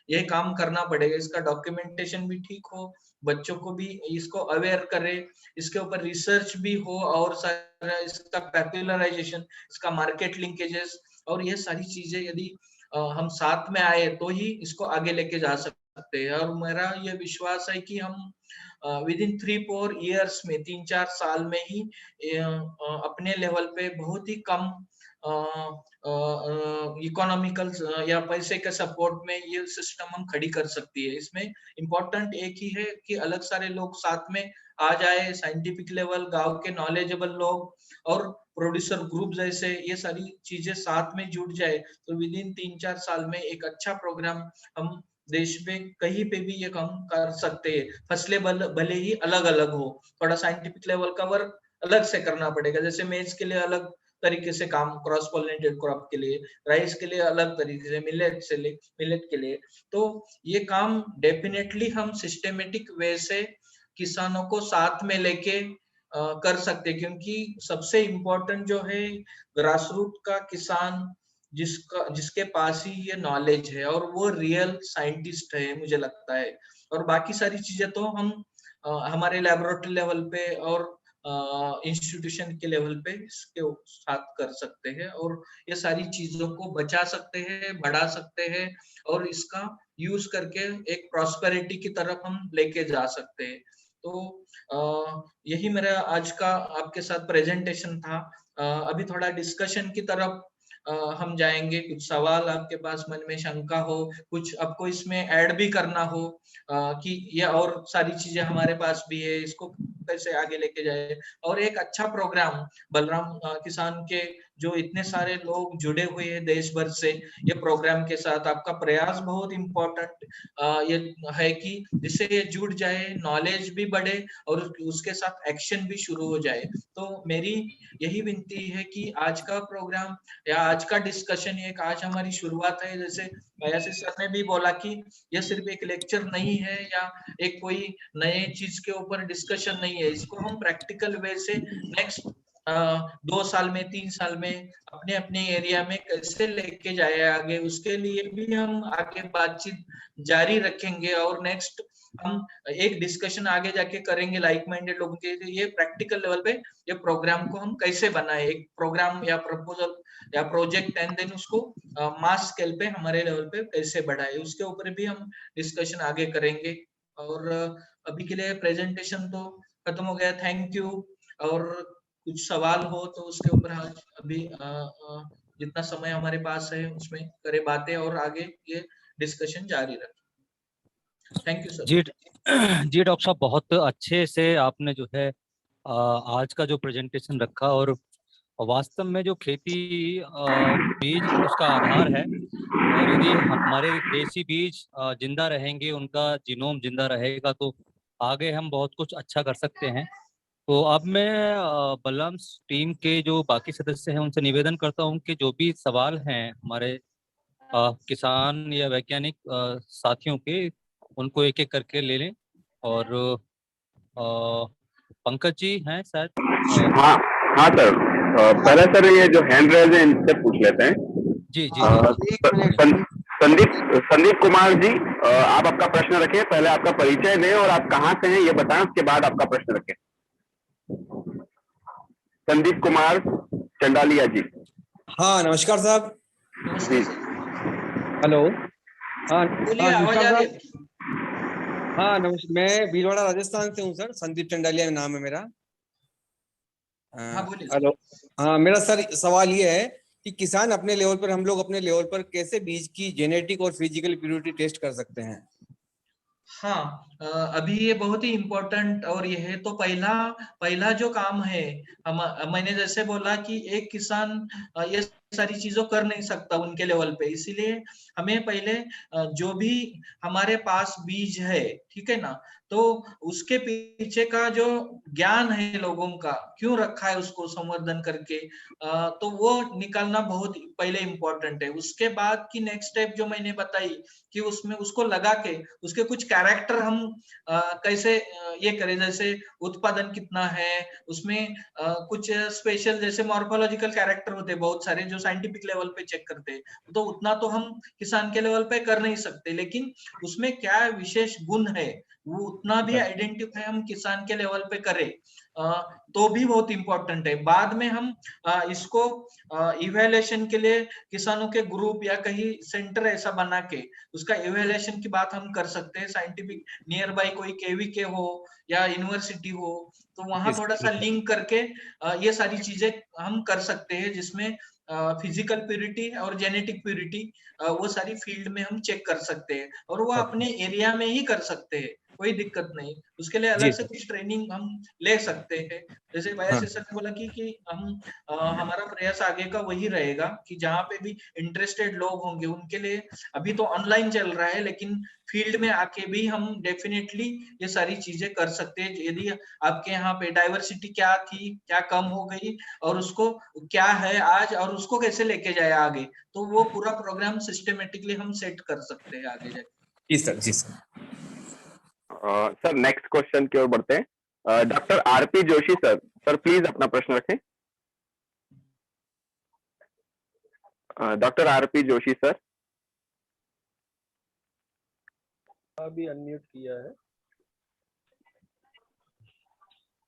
ये काम करना पड़ेगा। इसका डॉक्यूमेंटेशन भी ठीक हो, बच्चों को भी इसको अवेयर करे, इसके ऊपर रिसर्च भी हो, और सारा इसका पॉपुलराइजेशन, इसका मार्केट लिंकेजेस, और ये सारी चीजें यदि हम साथ में आए तो ही इसको आगे लेके जा सकते हैं। और मेरा ये विश्वास है कि हम विद इन 3-4 ईयर्स में, 3-4 साल में ही अपने लेवल पे बहुत ही कम इकोनॉमिकल या पैसे के सपोर्ट में ये सिस्टम हम खड़ी कर सकती है। इसमें इम्पोर्टेंट एक ही है कि अलग सारे लोग साथ में आ जाए, साइंटिफिक लेवल, गांव के नॉलेजेबल लोग और प्रोड्यूसर ग्रुप जैसे ये सारी चीजें साथ में जुड़ जाए, तो विद इन 3-4 साल में एक अच्छा प्रोग्राम हम देश में कहीं पे भी ये काम कर सकते हैं। फसलें भले ही अलग अलग हो, थोड़ा साइंटिफिक लेवल का वर्क अलग से करना पड़ेगा, जैसे मेज के लिए अलग तरीके से काम, क्रॉस पॉलिनेटेड क्रॉप के लिए, राइस के लिए अलग तरीके से, मिलेट के लिए। तो ये काम डेफिनेटली हम सिस्टेमेटिक वे से किसानों को साथ में लेके कर सकते, क्योंकि सबसे इम्पोर्टेंट जो है ग्रास रूट का किसान, जिसके पास ही ये नॉलेज है और वो रियल साइंटिस्ट है मुझे लगता है। और बाकी सारी चीजें तो हम हमारे लैबोरेटरी लेवल पे और इंस्टीट्यूशन के लेवल पे इसके साथ कर सकते हैं, और ये सारी चीजों को बचा सकते हैं, बढ़ा सकते हैं, और इसका यूज करके एक प्रॉस्पेरिटी की तरफ हम लेके जा सकते हैं। तो यही मेरा आज का आपके साथ प्रेजेंटेशन था। अभी थोड़ा डिस्कशन की तरफ हम जाएंगे। कुछ सवाल आपके पास मन में शंका हो, कुछ आपको इसमें ऐड भी करना हो कि ये और सारी चीजें हमारे पास भी है, इसको कैसे आगे लेके जाए और एक अच्छा प्रोग्राम बलराम किसान के जो इतने सारे लोग जुड़े हुए हैं देश भर से ये प्रोग्राम के साथ, आपका प्रयास बहुत इम्पोर्टेंट ये है कि जिससे ये जुड़ जाए, नॉलेज भी बढ़े और उसके साथ एक्शन भी शुरू हो जाए। तो मेरी यही विनती है कि आज का प्रोग्राम या आज का डिस्कशन एक आज हमारी शुरुआत है। जैसे वैसे सर ने भी बोला कि ये सिर्फ एक लेक्चर नहीं है या एक कोई नए चीज के ऊपर डिस्कशन नहीं है, इसको हम प्रैक्टिकल वे से नेक्स्ट 2 साल में 3 साल में अपने अपने एरिया में कैसे लेके जाए आगे, उसके लिए भी हम आगे बातचीत जारी रखेंगे और नेक्स्ट हम एक डिस्कशन आगे जाके करेंगे लाइक माइंडेड लोगों के लिए, ये प्रैक्टिकल लेवल पे ये प्रोग्राम को हम कैसे बनाए, एक प्रोग्राम या प्रपोजल या प्रोजेक्ट एंड देन उसको मास स्केल पे हमारे लेवल पे कैसे बढ़ाए, उसके ऊपर भी हम डिस्कशन आगे करेंगे। और अभी के लिए प्रेजेंटेशन तो खत्म हो गया, थैंक यू। और कुछ सवाल हो तो उसके ऊपर आज अभी जितना समय हमारे पास है उसमें करे बातें और आगे ये डिस्कशन जारी रखें। Thank you sir. जी जी डॉक्टर साहब, बहुत अच्छे से आपने जो है आज का जो प्रेजेंटेशन रखा, और वास्तव में जो खेती बीज उसका आधार है, और यदि हमारे देसी बीज जिंदा रहेंगे, उनका जीनोम जिंदा रहेगा, तो आगे हम बहुत कुछ अच्छा कर सकते हैं। तो अब मैं बलराम टीम के जो बाकी सदस्य हैं उनसे निवेदन करता हूं कि जो भी सवाल हैं हमारे किसान या वैज्ञानिक साथियों के, उनको एक एक करके ले लें। और पंकज जी हैं शायद। हाँ हाँ सर, पहले सर ये जो हैंड रेज है इनसे पूछ लेते हैं। जी जी जी संदीप संदीप कुमार जी, आप आपका प्रश्न रखें। पहले आपका परिचय दें और आप कहाँ से हैं ये बताएं, उसके बाद आपका प्रश्न रखें। संदीप कुमार चंडालिया जी। हाँ नमस्कार साहब। नमस्ते जी। सर। हेलो। हाँ बोलिए, आवाज नमस्कार आ रही साहब। है? हाँ नमस्कार, मैं भीलवाड़ा राजस्थान से हूँ सर, संदीप चंडालिया नाम है मेरा। हाँ बोलिए। हेलो। हाँ मेरा सर सवाल ये है कि किसान अपने लेवल पर, हम लोग अपने लेवल पर कैसे बीज की जेनेटिक और फिजिकल प्योरिटी टेस्ट कर सकते हैं? हाँ, अभी ये बहुत ही इम्पोर्टेंट और ये है तो पहला पहला जो काम है, हम मैंने जैसे बोला कि एक किसान ये सारी चीजों कर नहीं सकता उनके लेवल पे, इसीलिए हमें पहले जो भी हमारे पास बीज है, ठीक है ना, तो उसके पीछे का जो ज्ञान है लोगों का, क्यों रखा है उसको संवर्धन करके, तो वो निकालना बहुत पहले इम्पोर्टेंट है। उसके बाद की नेक्स्ट स्टेप जो मैंने बताई कि उसमें उसको लगा के उसके कुछ कैरेक्टर हम कैसे ये करें, जैसे उत्पादन कितना है उसमें, कुछ स्पेशल जैसे मॉर्फोलॉजिकल कैरेक्टर होते हैं बहुत सारे जो साइंटिफिक लेवल पे चेक करते हैं, तो उतना तो हम किसान के लेवल पे कर नहीं सकते, लेकिन उसमें क्या विशेष गुण है वो उतना भी आइडेंटिफाई हम किसान के लेवल पे करें तो भी बहुत इंपॉर्टेंट है। बाद में हम इसको इवैल्यूएशन के लिए किसानों के ग्रुप या कहीं सेंटर ऐसा बना के उसका इवैल्यूएशन की बात हम कर सकते हैं। साइंटिफिक नियर बाय कोई केवी के हो या यूनिवर्सिटी हो, तो वहां थोड़ा सा लिंक करके ये सारी चीजें हम कर सकते हैं, जिसमें फिजिकल प्यूरिटी और जेनेटिक प्यूरिटी वो सारी फील्ड में हम चेक कर सकते हैं और वो अपने एरिया में ही कर सकते हैं, कोई दिक्कत नहीं। उसके लिए अलग से कुछ ट्रेनिंग हम ले सकते हैं। जैसे भैया सर ने बोला कि हम हमारा प्रयास आगे का वही रहेगा कि जहाँ पे भी इंटरेस्टेड लोग होंगे उनके लिए अभी तो ऑनलाइन चल रहा है, लेकिन फील्ड में आके भी हम डेफिनेटली ये सारी चीजें कर सकते हैं। यदि आपके यहाँ पे डाइवर्सिटी क्या थी, क्या कम हो गई और उसको क्या है आज और उसको कैसे लेके जाए आगे, तो वो पूरा प्रोग्राम सिस्टमेटिकली हम सेट कर सकते हैं आगे जाके। जी सर, जी सर। सर नेक्स्ट क्वेश्चन की ओर बढ़ते हैं। Doctor RP Joshi sir, sir please अपना प्रश्न रखें। Doctor RP Joshi sir. अभी अनम्यूट किया है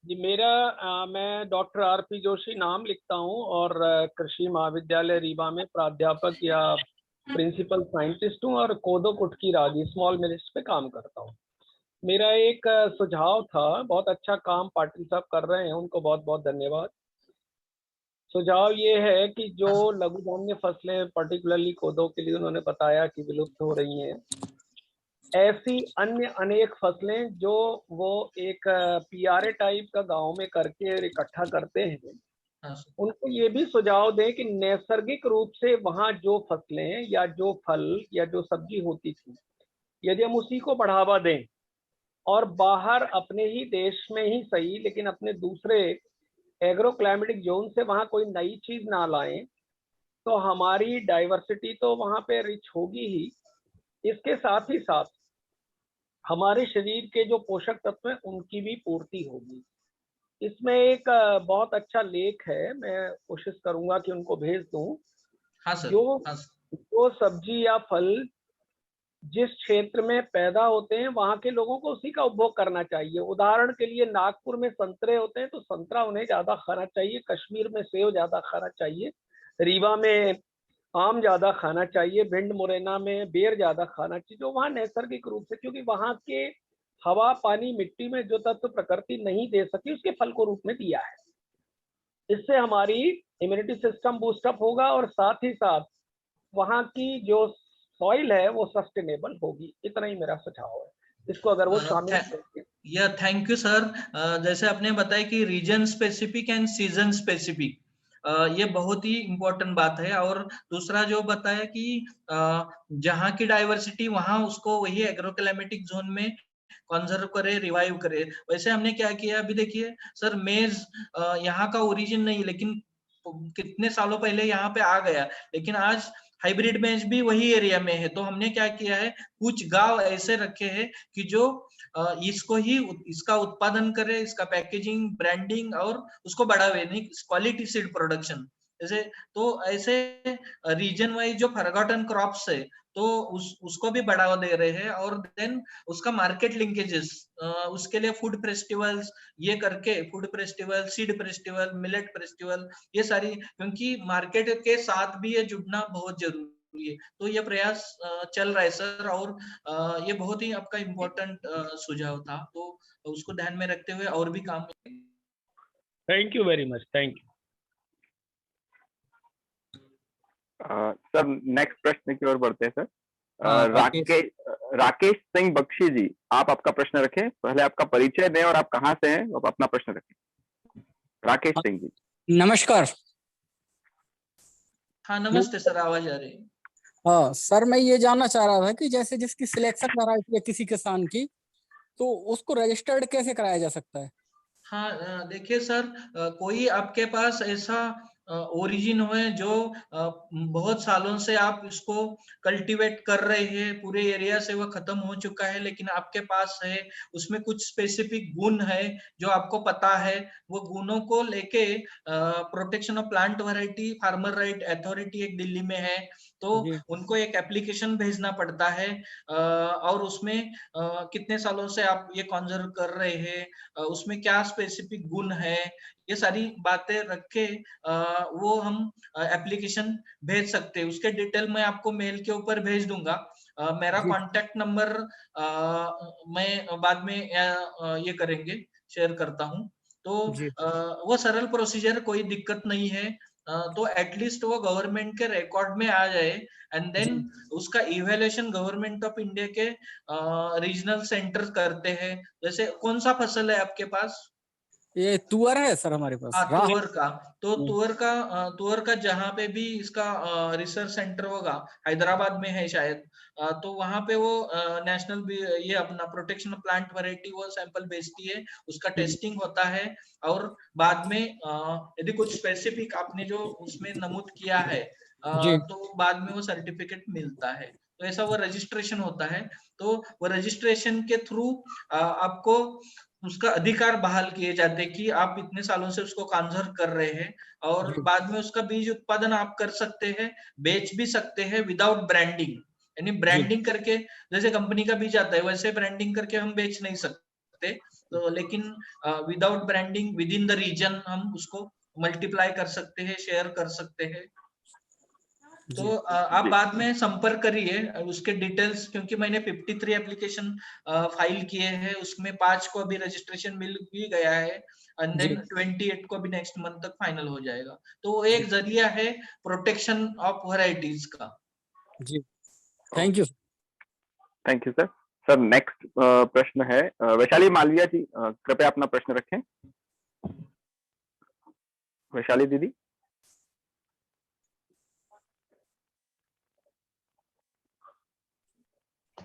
जी। मेरा मैं डॉक्टर आरपी जोशी नाम लिखता हूं और कृषि महाविद्यालय रीवा में प्राध्यापक या प्रिंसिपल साइंटिस्ट हूं और कोदो कुटकी रागी स्मॉल मिलेट्स पे काम करता हूं। मेरा एक सुझाव था, बहुत अच्छा काम पाटिल साहब कर रहे हैं, उनको बहुत बहुत धन्यवाद। सुझाव ये है कि जो लघु धान्य फसलें पर्टिकुलरली कोदो के लिए उन्होंने बताया कि विलुप्त हो रही हैं, ऐसी अन्य अनेक फसलें जो वो एक PRA टाइप का गांव में करके इकट्ठा करते हैं, हाँ सर। उनको ये भी सुझाव दें कि नैसर्गिक रूप से वहां जो फसलें या जो फल या जो सब्जी होती थी, यदि हम उसी को बढ़ावा दें और बाहर अपने ही देश में ही सही लेकिन अपने दूसरे एग्रो क्लाइमेटिक जोन से वहां कोई नई चीज ना लाएं, तो हमारी डाइवर्सिटी तो वहां पे रिच होगी ही, इसके साथ ही साथ हमारे शरीर के जो पोषक तत्व हैं उनकी भी पूर्ति होगी। इसमें एक बहुत अच्छा लेख है, मैं कोशिश करूंगा कि उनको भेज दूं। हाँ सर। हाँ सर। जो सब्जी या फल जिस क्षेत्र में पैदा होते हैं वहां के लोगों को उसी का उपभोग करना चाहिए। उदाहरण के लिए नागपुर में संतरे होते हैं तो संतरा उन्हें ज्यादा खाना चाहिए, कश्मीर में सेब ज्यादा खाना चाहिए, रीवा में आम ज्यादा खाना चाहिए, भिंड मुरैना में बेर ज्यादा खाना चाहिए, जो वहाँ नैसर्गिक रूप से, क्योंकि वहाँ के हवा पानी मिट्टी में जो तत्व प्रकृति नहीं दे सकी उसके फल को रूप में दिया है। इससे हमारी इम्यूनिटी सिस्टम बूस्टअप होगा और साथ ही साथ वहाँ की जो सॉइल है वो सस्टेनेबल होगी। इतना ही मेरा सुझाव है, इसको अगर वो शामिल करेंगे। या थैंक यू सर। जैसे आपने बताया कि region specific and season specific, ये बहुत ही इम्पोर्टेंट बात है। और दूसरा जो बताया कि जहाँ की डाइवर्सिटी वहाँ उसको वही एग्रोक्लाइमेटिक जोन में कंजर्व करे, रिवाइव करे। वैसे हमने क्या किया, अभी देखिए सर, मेज यहाँ का ओरिजिन नहीं, लेकिन कितने सालों पहले यहाँ पे आ गया, लेकिन आज हाइब्रिड मेज भी वही एरिया में है। तो हमने क्या किया है, कुछ गांव ऐसे रखे हैं कि जो इसको ही इसका उत्पादन करे, इसका पैकेजिंग, ब्रांडिंग और उसको बढ़ावे, नहीं क्वालिटी सीड प्रोडक्शन जैसे। तो ऐसे रीजन वाइज जो फॉरगॉटन क्रॉप्स है तो उसको भी बढ़ावा दे रहे हैं। और देन उसका मार्केट लिंकेजेस, उसके लिए फूड फेस्टिवल्स, ये करके food festival, seed festival, millet festival, ये सारी, क्योंकि मार्केट के साथ भी ये जुड़ना बहुत जरूरी है। तो ये प्रयास चल रहा है सर। और ये बहुत ही आपका इम्पोर्टेंट सुझाव था, तो उसको ध्यान में रखते हुए और भी काम। Thank you very much, thank you. Sir next प्रश्न की ओर बढ़ते हैं सर। राकेश सिंह बख्शी जी, आप आपका प्रश्न रखें। पहले आपका परिचय दें और आप कहाँ से हैं, आप अपना प्रश्न रखें। राकेश सिंह जी। नमस्कार। हाँ नमस्ते सर, आवाज आ रही है। हाँ सर, मैं ये जानना चाह रहा था कि जैसे जिसकी सिलेक्शन कराई है किसी किसान की, तो उसको रजिस्टर्ड कैसे कराया जा सकता है? हाँ देखिए सर, कोई आपके पास ऐसा ओरिजिन हो जो बहुत सालों से आप इसको कल्टीवेट कर रहे हैं, पूरे एरिया से वो खत्म हो चुका है, लेकिन आपके पास है, उसमें कुछ स्पेसिफिक गुण है जो आपको पता है, वो गुणों को लेके protection of plant variety farmer right authority एक दिल्ली में है, तो उनको एक एप्लीकेशन भेजना पड़ता है। और उसमें कितने सालों से आप ये कंजर्व कर रहे हैं, उसमें क्या स्पेसिफिक गुण है, ये सारी बातें रख के वो हम एप्लीकेशन भेज सकते हैं। उसके डिटेल मैं आपको मेल के ऊपर भेज दूंगा। मेरा कांटेक्ट नंबर मैं बाद में ये करेंगे, शेयर करता हूँ। तो वो सरल प्रोसीजर, कोई दिक्कत नहीं है। तो एटलीस्ट वो गवर्नमेंट के रिकॉर्ड में आ जाए, एंड देन उसका इवैल्यूएशन गवर्नमेंट ऑफ इंडिया के रीजनल सेंटर करते हैं। जैसे कौन सा फसल है आपके पास? ये तुअर है सर हमारे पास। हाँ तुअर का, तो तुअर का जहाँ पे भी इसका रिसर्च सेंटर होगा, हैदराबाद में है शायद, तो वहां पे वो नेशनल ये अपना प्रोटेक्शन ऑफ प्लांट वैरायटी वो सैंपल भेजती है, उसका टेस्टिंग होता है, और बाद में यदि कुछ स्पेसिफिक आपने जो उसमें नमूद किया है तो बाद में वो सर्टिफिकेट मिलता है। तो ऐसा वो रजिस्ट्रेशन होता है। तो वो रजिस्ट्रेशन के थ्रू आपको उसका अधिकार बहाल किए जाते हैं कि आप इतने सालों से उसको कंजर्व कर रहे हैं, और बाद में उसका बीज उत्पादन आप कर सकते हैं, बेच भी सकते हैं विदाउट ब्रांडिंग। यानी ब्रांडिंग करके जैसे कंपनी का बीज आता है वैसे ब्रांडिंग करके हम बेच नहीं सकते, तो लेकिन without branding within the region हम उसको मल्टीप्लाई कर सकते हैं, शेयर कर सकते हैं। तो आप बाद में संपर्क करिए उसके डिटेल्स, क्योंकि मैंने 53 एप्लीकेशन फाइल किए हैं, उसमें 5 को अभी रजिस्ट्रेशन मिल भी गया है, एंड देन 28 को भी नेक्स्ट मंथ तक फाइनल हो जाएगा। तो वो एक जरिया है प्रोटेक्शन ऑफ वैरायटीज का। जी thank you. Thank you sir. Sir next प्रश्न है वैशाली मालविया जी, कृपया अपना प्रश्न रखें। वैशाली दीदी।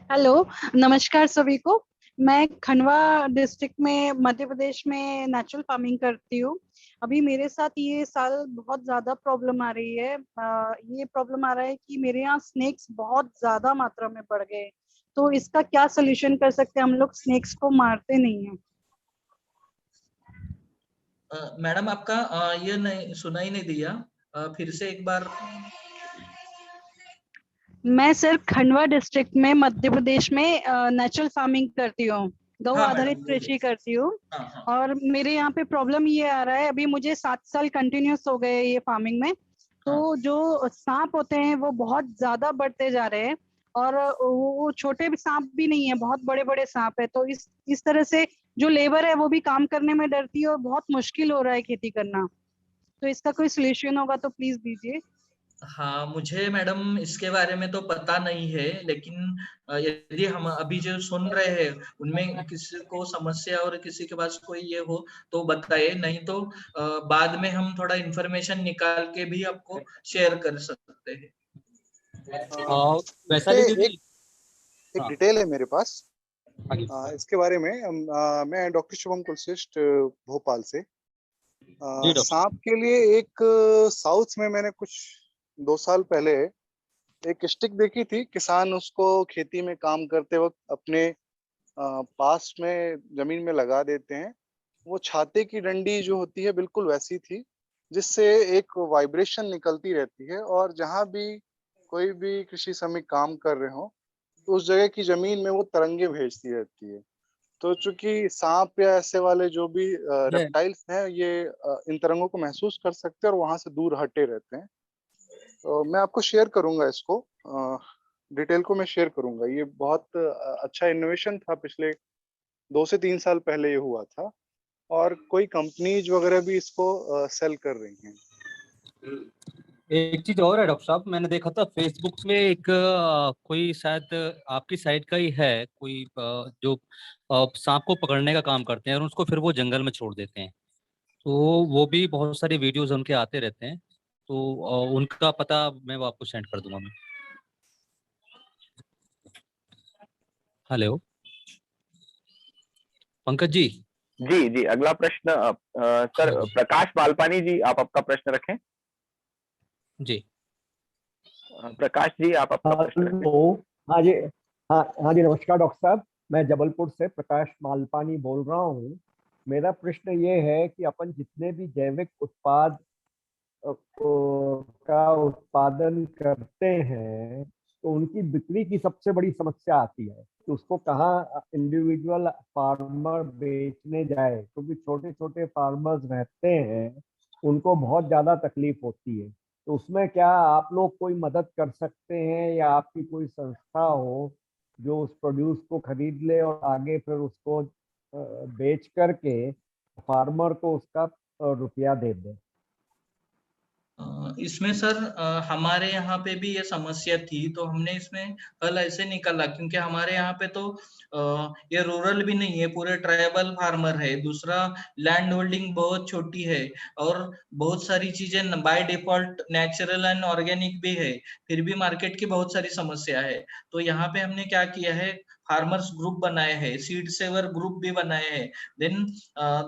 हेलो, नमस्कार सभी को। मैं खंडवा डिस्ट्रिक्ट में मध्य प्रदेश में नेचुरल फार्मिंग करती हूँ। अभी मेरे साथ ये साल बहुत ज्यादा प्रॉब्लम आ रही है। ये प्रॉब्लम आ रहा है कि मेरे यहाँ स्नेक्स बहुत ज्यादा मात्रा में बढ़ गए। तो इसका क्या सोल्यूशन कर सकते हैं? हम लोग स्नेक्स को मारते नहीं हैं। मैडम आपका ये नहीं सुनाई नहीं दिया, फिर से एक बार। मैं सर खंडवा डिस्ट्रिक्ट में मध्य प्रदेश में नेचुरल फार्मिंग करती हूँ, गौ हाँ आधारित मैडम, कृषि करती हूँ। हाँ हाँ। और मेरे यहाँ पे प्रॉब्लम ये आ रहा है, अभी मुझे 7 साल कंटिन्यूस हो गए ये फार्मिंग में। तो जो सांप होते हैं वो बहुत ज्यादा बढ़ते जा रहे हैं, और वो छोटे भी सांप भी नहीं है, बहुत बड़े बड़े सांप है। तो इस तरह से जो लेबर है वो भी काम करने में डरती है और बहुत मुश्किल हो रहा है खेती करना। तो इसका कोई सोल्यूशन होगा तो प्लीज दीजिए। हाँ, मुझे मैडम इसके बारे में तो पता नहीं है, लेकिन यदि हम अभी जो सुन रहे हैं उनमें किसी को समस्या और किसी के पास कोई ये हो तो बताइए, नहीं तो बाद में हम थोड़ा इंफॉर्मेशन निकाल के भी आपको शेयर कर सकते हैं। वैशाली दीदी, एक डिटेल है मेरे पास इसके बारे में। मैं डॉक्टर शुभम कुलश्रेष्ठ भोपाल से। सांप के लिए एक साउथ में मैंने कुछ 2 साल पहले एक स्टिक देखी थी। किसान उसको खेती में काम करते वक्त अपने पास में जमीन में लगा देते हैं। वो छाते की डंडी जो होती है बिल्कुल वैसी थी, जिससे एक वाइब्रेशन निकलती रहती है, और जहां भी कोई भी कृषि श्रमिक काम कर रहे हो तो उस जगह की जमीन में वो तरंगे भेजती रहती है। तो चूंकि सांप या ऐसे वाले जो भी रेप्टाइल्स हैं, ये इन तरंगों को महसूस कर सकते हैं और वहां से दूर हटे रहते हैं। तो मैं आपको शेयर करूंगा इसको, डिटेल को मैं शेयर करूंगा। ये बहुत अच्छा इनोवेशन था, पिछले 2 से 3 साल पहले ये हुआ था, और कोई कंपनीज वगैरह भी इसको सेल कर रही हैं। एक चीज और है डॉक्टर साहब, मैंने देखा था फेसबुक में एक कोई शायद आपकी साइड का ही है कोई जो सांप को पकड़ने का काम करते हैं और उसको फिर वो जंगल में छोड़ देते हैं। तो वो भी बहुत सारे वीडियोस उनके आते रहते हैं, तो उनका पता मैं वो आपको सेंड कर दूंगा मैं। हेलो पंकज जी। जी, अगला प्रश्न सर प्रकाश बालपानी जी, आप आपका प्रश्न रखें। जी प्रकाश जी, आप आपका प्रश्न रखें। हाँ जी, हाँ जी, नमस्कार डॉक्टर साहब। मैं जबलपुर से प्रकाश मालपानी बोल रहा हूँ। मेरा प्रश्न ये है कि अपन जितने भी जैविक उत्पाद का उत्पादन करते हैं तो उनकी बिक्री की सबसे बड़ी समस्या आती है कि उसको कहाँ इंडिविजुअल फार्मर बेचने जाए, क्योंकि छोटे छोटे फार्मर्स रहते हैं, उनको बहुत ज्यादा तकलीफ होती है। तो उसमें क्या आप लोग कोई मदद कर सकते हैं, या आपकी कोई संस्था हो जो उस प्रोड्यूस को खरीद ले और आगे फिर उसको बेच करके फार्मर को उसका रुपया दे दे? इसमें सर हमारे यहाँ पे भी ये समस्या थी, तो हमने इसमें हल ऐसे निकाला, क्योंकि हमारे यहाँ पे तो ये रूरल भी नहीं है, पूरे ट्राइबल फार्मर है। दूसरा, लैंड होल्डिंग बहुत छोटी है, और बहुत सारी चीजें by default natural and organic भी है, फिर भी मार्केट की बहुत सारी समस्या है। तो यहाँ पे हमने क्या किया है, फार्मर्स ग्रुप बनाए हैं, सीड सेवर ग्रुप भी बनाए हैं। देन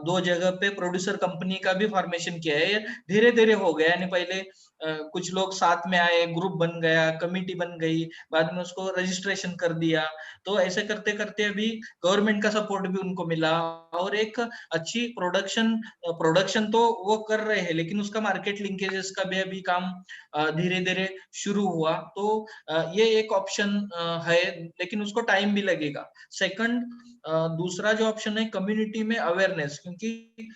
2 जगह पे प्रोड्यूसर कंपनी का भी फॉर्मेशन किया है। धीरे धीरे हो गया, यानी पहले कुछ लोग साथ में आए, ग्रुप बन गया, कमिटी बन गई, बाद में उसको रजिस्ट्रेशन कर दिया। तो ऐसे करते करते अभी गवर्नमेंट का सपोर्ट भी उनको मिला, और एक अच्छी प्रोडक्शन तो वो कर रहे हैं, लेकिन उसका मार्केट लिंकेजेस का भी अभी काम धीरे धीरे शुरू हुआ। तो ये एक ऑप्शन है, लेकिन उसको टाइम भी लगेगा। सेकंड, दूसरा जो ऑप्शन है कम्युनिटी में अवेयरनेस, क्योंकि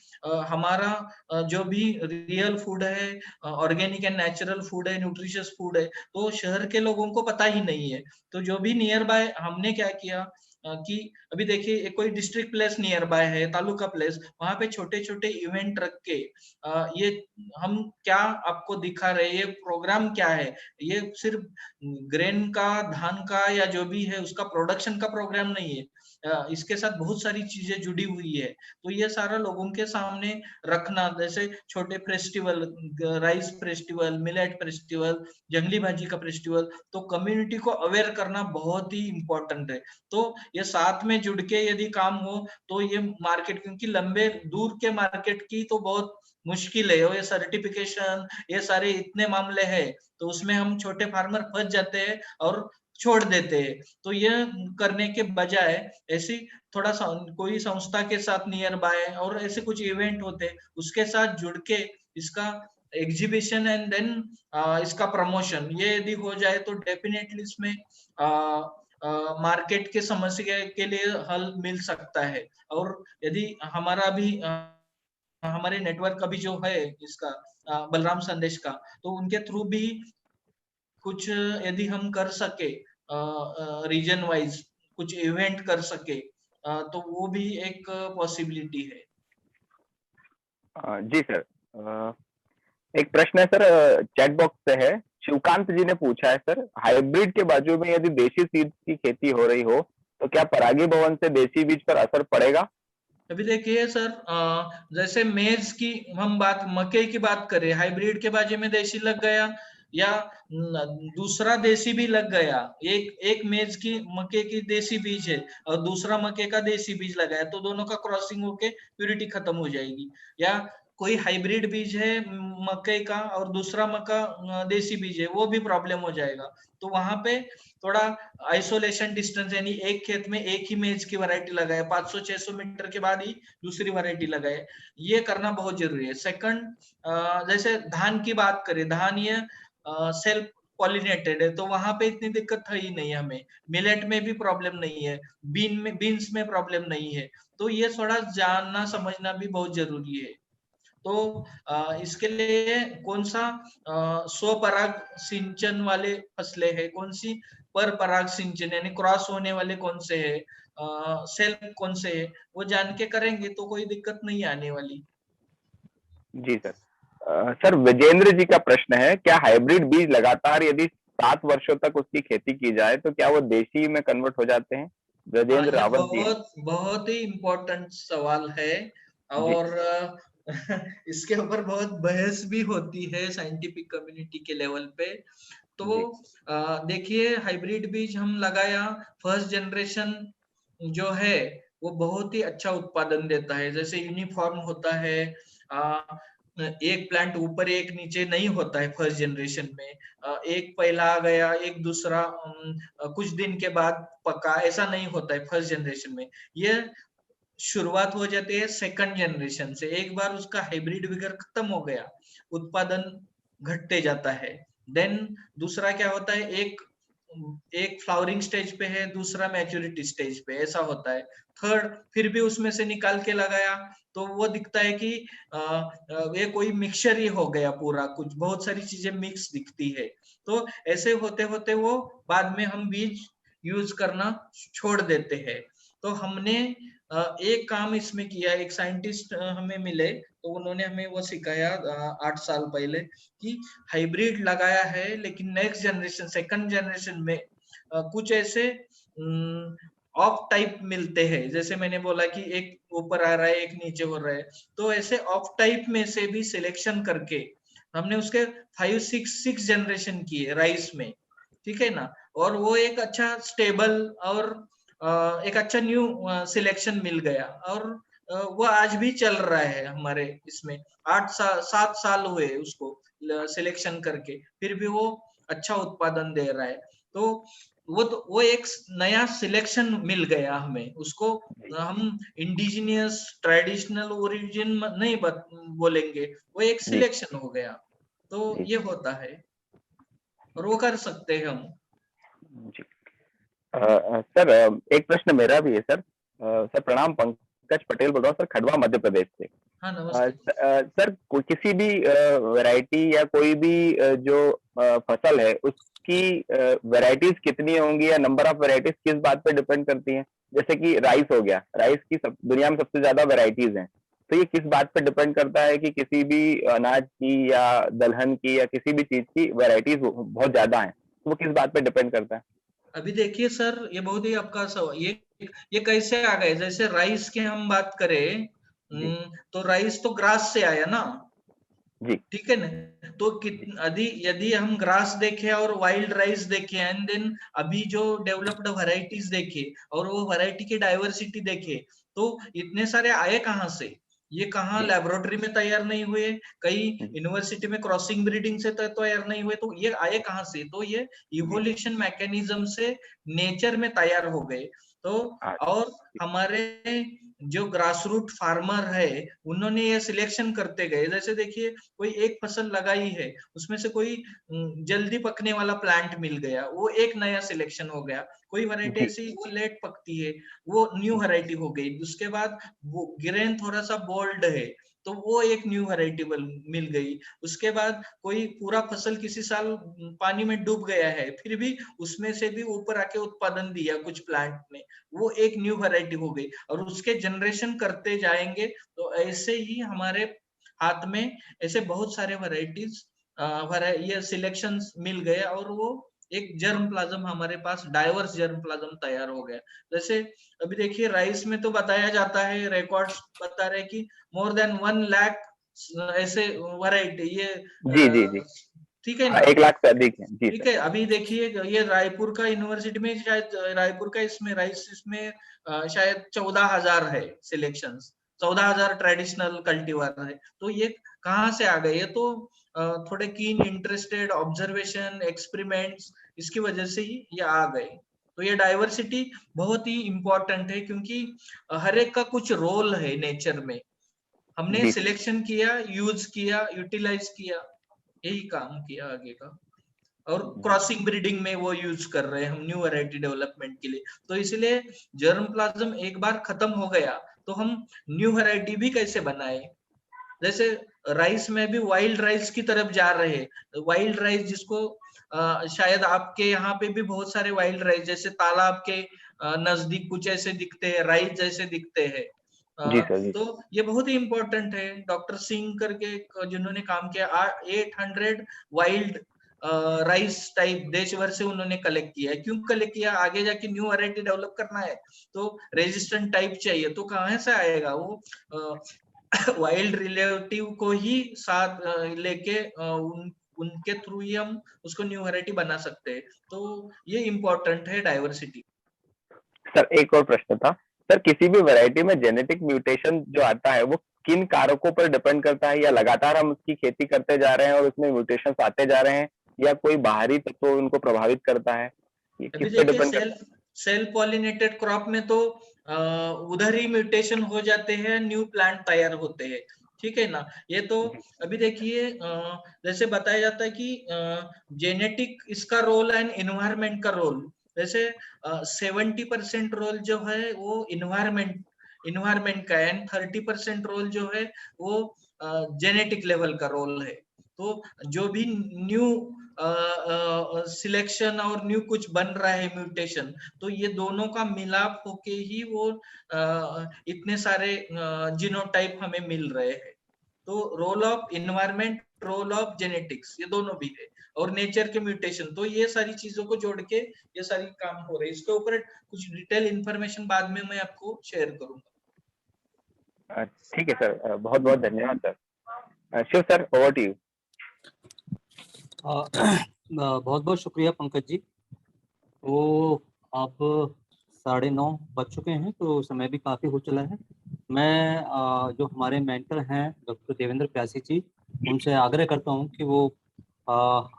हमारा जो भी रियल फूड है, ऑर्गेनिक एंड नेचुरल फूड है, न्यूट्रिशियस फूड है, तो शहर के लोगों को पता ही नहीं है। तो जो भी नियर बाय, हमने क्या किया, कि अभी देखिए कोई डिस्ट्रिक्ट प्लेस नियर बाय है, तालुका प्लेस, वहां पे छोटे छोटे इवेंट रख के ये हम क्या आपको दिखा रहे हैं, ये प्रोग्राम क्या है, ये सिर्फ ग्रेन का, धान का या जो भी है उसका प्रोडक्शन का प्रोग्राम नहीं है, इसके साथ बहुत सारी चीजें जुड़ी हुई है। तो ये सारा लोगों के सामने रखना, जैसे छोटे festival, rice festival, millet festival, जंगली भाजी का फेस्टिवल, तो कम्युनिटी को अवेयर करना बहुत ही इम्पोर्टेंट है। तो ये साथ में जुड़ के यदि काम हो तो ये मार्केट, क्योंकि लंबे दूर के मार्केट की तो बहुत मुश्किल है, ये सर्टिफिकेशन, ये सारे इतने मामले हैं, तो उसमें हम छोटे फार्मर फंस जाते हैं और छोड़ देते हैं। तो ये करने के बजाय ऐसी थोड़ा सा कोई संस्था के साथ नियर बाय और ऐसे कुछ इवेंट होते हैं उसके साथ जुड़ के इसका एग्जीबिशन एंड देन इसका प्रमोशन, ये यदि हो जाए तो डेफिनेटली इसमें मार्केट के समस्या के लिए हल मिल सकता है। और यदि हमारा भी हमारे नेटवर्क का भी जो है इसका बलराम संदेश का, तो उनके थ्रू भी कुछ यदि हम कर सके रीजन वाइज कुछ इवेंट कर सके तो वो भी एक पॉसिबिलिटी है। जी सर, एक प्रश्न है सर, चैट बॉक्स से है, शिवकांत जी ने पूछा है सर, हाइब्रिड के बाजू में यदि देशी सीड की खेती हो रही हो तो क्या परागी भवन से देशी बीज पर असर पड़ेगा? अभी देखिए सर, जैसे मेज की हम बात, मकई की बात करें, हाइब्रिड के बाजू में देशी लग गया या दूसरा देशी भी लग गया, एक मेज की मक्के की देशी बीज है और दूसरा मक्के का देशी बीज लगाया, तो दोनों का क्रॉसिंग होके प्यूरिटी खत्म हो जाएगी। या कोई हाइब्रिड बीज है मकई का और दूसरा मक्का देशी बीज है, वो भी प्रॉब्लम हो जाएगा। तो वहां पे थोड़ा आइसोलेशन डिस्टेंस, यानी एक खेत में एक ही मेज की वैरायटी लगाए, 500-600 मीटर के बाद ही दूसरी वैरायटी लगाए, ये करना बहुत जरूरी है। सेकंड, जैसे धान की बात करें, धान ये सेल्फ पॉलिनेटेड है, तो वहां पे इतनी दिक्कत है ही नहीं हमें। मिलेट में भी प्रॉब्लम नहीं है, बीन्स में प्रॉब्लम नहीं है, तो ये थोड़ा जानना समझना भी बहुत जरूरी है। तो इसके लिए कौन सा स्वपराग सिंचन वाले फसलें है, कौन सी पर पराग सिंचन यानी क्रॉस होने वाले कौन से है, सेल्फ कौन से है, वो जान के करेंगे तो कोई दिक्कत नहीं आने वाली। जी सर। सर विजेंद्र जी का प्रश्न है, क्या हाइब्रिड बीज लगातार यदि 7 वर्षों तक उसकी खेती की जाए तो क्या वो देशी में कन्वर्ट हो जाते हैं? विजेंद्र रावत जी। बहुत ही इम्पोर्टेंट सवाल है और इसके ऊपर बहुत बहस भी होती है साइंटिफिक कम्युनिटी के लेवल पे। तो देखिए, हाइब्रिड बीज हम लगाया, फर्स्ट जनरेशन जो है वो बहुत ही अच्छा उत्पादन देता है, जैसे यूनिफॉर्म होता है, एक प्लांट ऊपर एक नीचे नहीं होता है फर्स्ट जनरेशन में, एक पहला आ गया एक दूसरा कुछ दिन के बाद पका, ऐसा नहीं होता है फर्स्ट जनरेशन में। ये शुरुआत हो जाती है सेकंड जनरेशन से, एक बार उसका हाइब्रिड विगर खत्म हो गया, उत्पादन घटते जाता है। देन दूसरा क्या होता है, एक फ्लावरिंग स्टेज पे है, दूसरा मैच्योरिटी स्टेज पे, ऐसा होता है। थर्ड फिर भी उसमें से निकाल के लगाया तो वो दिखता है कि ये कोई मिक्सचर ही हो गया पूरा, कुछ बहुत सारी चीजें मिक्स दिखती है। तो ऐसे होते होते वो बाद में हम बीज यूज करना छोड़ देते हैं। तो हमने एक काम इसमें किया, एक साइंटिस्ट हमें मिले तो उन्होंने हमें वो सिखाया 8 साल पहले कि हाइब्रिड लगाया है, लेकिन नेक्स्ट जनरेशन सेकंड जनरेशन में कुछ ऐसे ऑफ टाइप मिलते हैं, जैसे मैंने बोला कि एक ऊपर आ रहा है एक नीचे हो रहा है, तो ऐसे ऑफ टाइप में से भी सिलेक्शन करके हमने उसके 5-6 जनरेशन किए राइस में, ठीक है ना, और वो एक अच्छा स्टेबल और एक अच्छा न्यू सिलेक्शन मिल गया और वो आज भी चल रहा है हमारे इसमें। 7 साल हुए उसको सिलेक्शन करके, फिर भी वो अच्छा उत्पादन दे रहा है। तो वो एक नया सिलेक्शन मिल गया हमें, उसको हम इंडिजिनियस ट्रेडिशनल ओरिजिन नहीं बोलेंगे, वो एक सिलेक्शन हो गया। तो ये होता है और वो कर सकते हैं हम। सर एक प्रश्न मेरा भी है सर। सर प्रणाम, पंकज पटेल बोल रहा हूँ सर, खंडवा मध्य प्रदेश से। हाँ नमस्ते। सर किसी भी वैरायटी या कोई भी जो फसल है उसकी वैरायटीज कितनी होंगी या नंबर ऑफ वैरायटीज किस बात पे डिपेंड करती हैं? जैसे कि राइस हो गया, राइस की दुनिया में सबसे ज्यादा वैरायटीज हैं, तो ये किस बात पे डिपेंड करता है कि किसी भी अनाज की या दलहन की या किसी भी चीज की वैरायटीज बहुत ज्यादा है, तो वो किस बात पे डिपेंड करता है? अभी देखिए सर, ये बहुत ही आपका सवाल, ये कैसे आ गए? जैसे राइस की हम बात करें, तो राइस तो ग्रास से आया ना जी, ठीक है ना। तो यदि हम ग्रास देखें और वाइल्ड राइस देखें एंड देन अभी जो डेवलप्ड वैरायटीज देखे और वो वैरायटी की डाइवर्सिटी देखे, तो इतने सारे आए कहाँ से? ये कहाँ लेबोरेटरी में तैयार नहीं हुए, कई यूनिवर्सिटी में क्रॉसिंग ब्रीडिंग से तैयार नहीं हुए, तो ये आए कहाँ से? तो ये इवोल्यूशन मैकेनिज्म से नेचर में तैयार हो गए। तो और हमारे जो ग्रास रूट फार्मर है उन्होंने ये सिलेक्शन करते गए। जैसे देखिए, कोई एक फसल लगाई है, उसमें से कोई जल्दी पकने वाला प्लांट मिल गया, वो एक नया सिलेक्शन हो गया। कोई वैरायटी ऐसी वो लेट पकती है, वो न्यू वैरायटी हो गई। उसके बाद वो ग्रेन थोड़ा सा बोल्ड है, तो वो एक न्यू वैरायटी मिल गई। उसके बाद कोई पूरा फसल किसी साल पानी में डूब गया है, फिर भी उसमें से भी ऊपर आके उत्पादन दिया कुछ प्लांट ने, वो एक न्यू वैरायटी हो गई। और उसके जनरेशन करते जाएंगे तो ऐसे ही हमारे हाथ में ऐसे बहुत सारे वैरायटीज ये सिलेक्शंस मिल गए और वो एक जर्म प्लाज्म हमारे पास डाइवर्स जर्म प्लाज्म तैयार हो गया। जैसे अभी देखिए, राइस में तो बताया जाता है, रिकॉर्ड्स बता रहे कि मोर देन 1 लाख ऐसे वैरायटी ये जी जी जी, ठीक है ना, 1 लाख से अधिक है जी। ठीक है। अभी देखिए, ये रायपुर का यूनिवर्सिटी में शायद रायपुर का इसमें राइस इसमें शायद 14,000 है सिलेक्शंस, 14,000 ट्रेडिशनल कल्टीवर है। तो ये कहाँ से आ गए? ये तो थोड़े कीन इंटरेस्टेड ऑब्जर्वेशन एक्सपेरिमेंट्स, इसकी वजह से ही ये आ गए। तो ये डाइवर्सिटी बहुत ही इंपॉर्टेंट है, क्योंकि हर एक का कुछ रोल है नेचर में। हमने सिलेक्शन किया, यूज किया, यूटिलाइज किया, यही काम किया आगे का। और क्रॉसिंग ब्रीडिंग में वो यूज कर रहे हैं हम न्यू वैरायटी डेवलपमेंट के लिए। तो इसलिए जर्म प्लाज्म एक बार खत्म हो गया तो हम न्यू वैरायटी भी कैसे बनाए? जैसे राइस में भी वाइल्ड राइस की तरफ जा रहे हैं। वाइल्ड राइस जिसको शायद आपके यहाँ पे भी बहुत सारे वाइल्ड राइस, जैसे तालाब के नजदीक कुछ ऐसे दिखते हैं, राइस जैसे दिखते हैं। तो ये बहुत ही इंपॉर्टेंट है। डॉक्टर सिंह करके जिन्होंने काम किया, 800 वाइल्ड राइस टाइप देश भर से उन्होंने कलेक्ट किया है। क्यों कलेक्ट किया? आगे जाके न्यू वैरायटी डेवलप करना है तो रेजिस्टेंट टाइप चाहिए। तो कहाँ से आएगा वो? वाइल्ड रिलेटिव को ही साथ लेके उनके थ्रू ही हम उसको न्यू वैरायटी बना सकते हैं। तो ये इम्पोर्टेंट है डाइवर्सिटी। सर एक और प्रश्न था सर, किसी भी वैरायटी में जेनेटिक म्यूटेशन जो आता है वो किन कारकों पर डिपेंड करता है, या लगातार हम उसकी खेती करते जा रहे हैं और उसमें म्यूटेशंस आते जा रहे हैं, या कोई बाहरी तत्व उनको प्रभावित करता है? ये किस पे डिपेंड करता है? सेल्फ पॉलिनेटेड क्रॉप में तो उधर ही म्यूटेशन हो जाते हैं, न्यू प्लांट तैयार होते हैं, ठीक है ना। ये तो अभी देखिए, जैसे बताया जाता है कि जेनेटिक इसका रोल एंड एनवायरमेंट का रोल, जैसे 70% रोल जो है वो इन्वायरमेंट का एंड 30% रोल जो है वो जेनेटिक लेवल का रोल है। तो जो भी न्यू सिलेक्शन और न्यू कुछ बन रहा है म्यूटेशन, तो ये दोनों का मिलाप होके ही वो इतने सारे जीनोटाइप हमें मिल रहे हैं। तो role of environment, role of genetics, ये दोनों भी है, और नेचर के म्यूटेशन। तो ये सारी चीजों को जोड़ के ये सारी काम हो रहे हैं। इसके ऊपर कुछ डिटेल इंफॉर्मेशन बाद में मैं आपको शेयर करूंगा। ठीक है सर, बहुत बहुत धन्यवाद sir. Shiv sir, over to you. बहुत बहुत शुक्रिया पंकज जी। तो अब 9:30 बज चुके हैं, तो समय भी काफ़ी हो चला है। मैं जो हमारे मेंटर हैं डॉक्टर देवेंद्र प्यासी जी, उनसे आग्रह करता हूं कि वो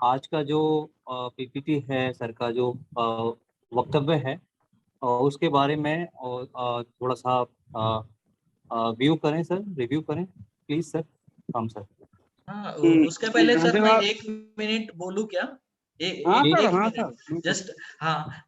आज का जो पीपीटी है सर का जो वक्तव्य है उसके बारे में थोड़ा सा व्यू करें सर, रिव्यू करें प्लीज सर। हम सर हाँ, उसके पहले सर मैं 1 मिनट बोलूं क्या? जस्ट हाँ,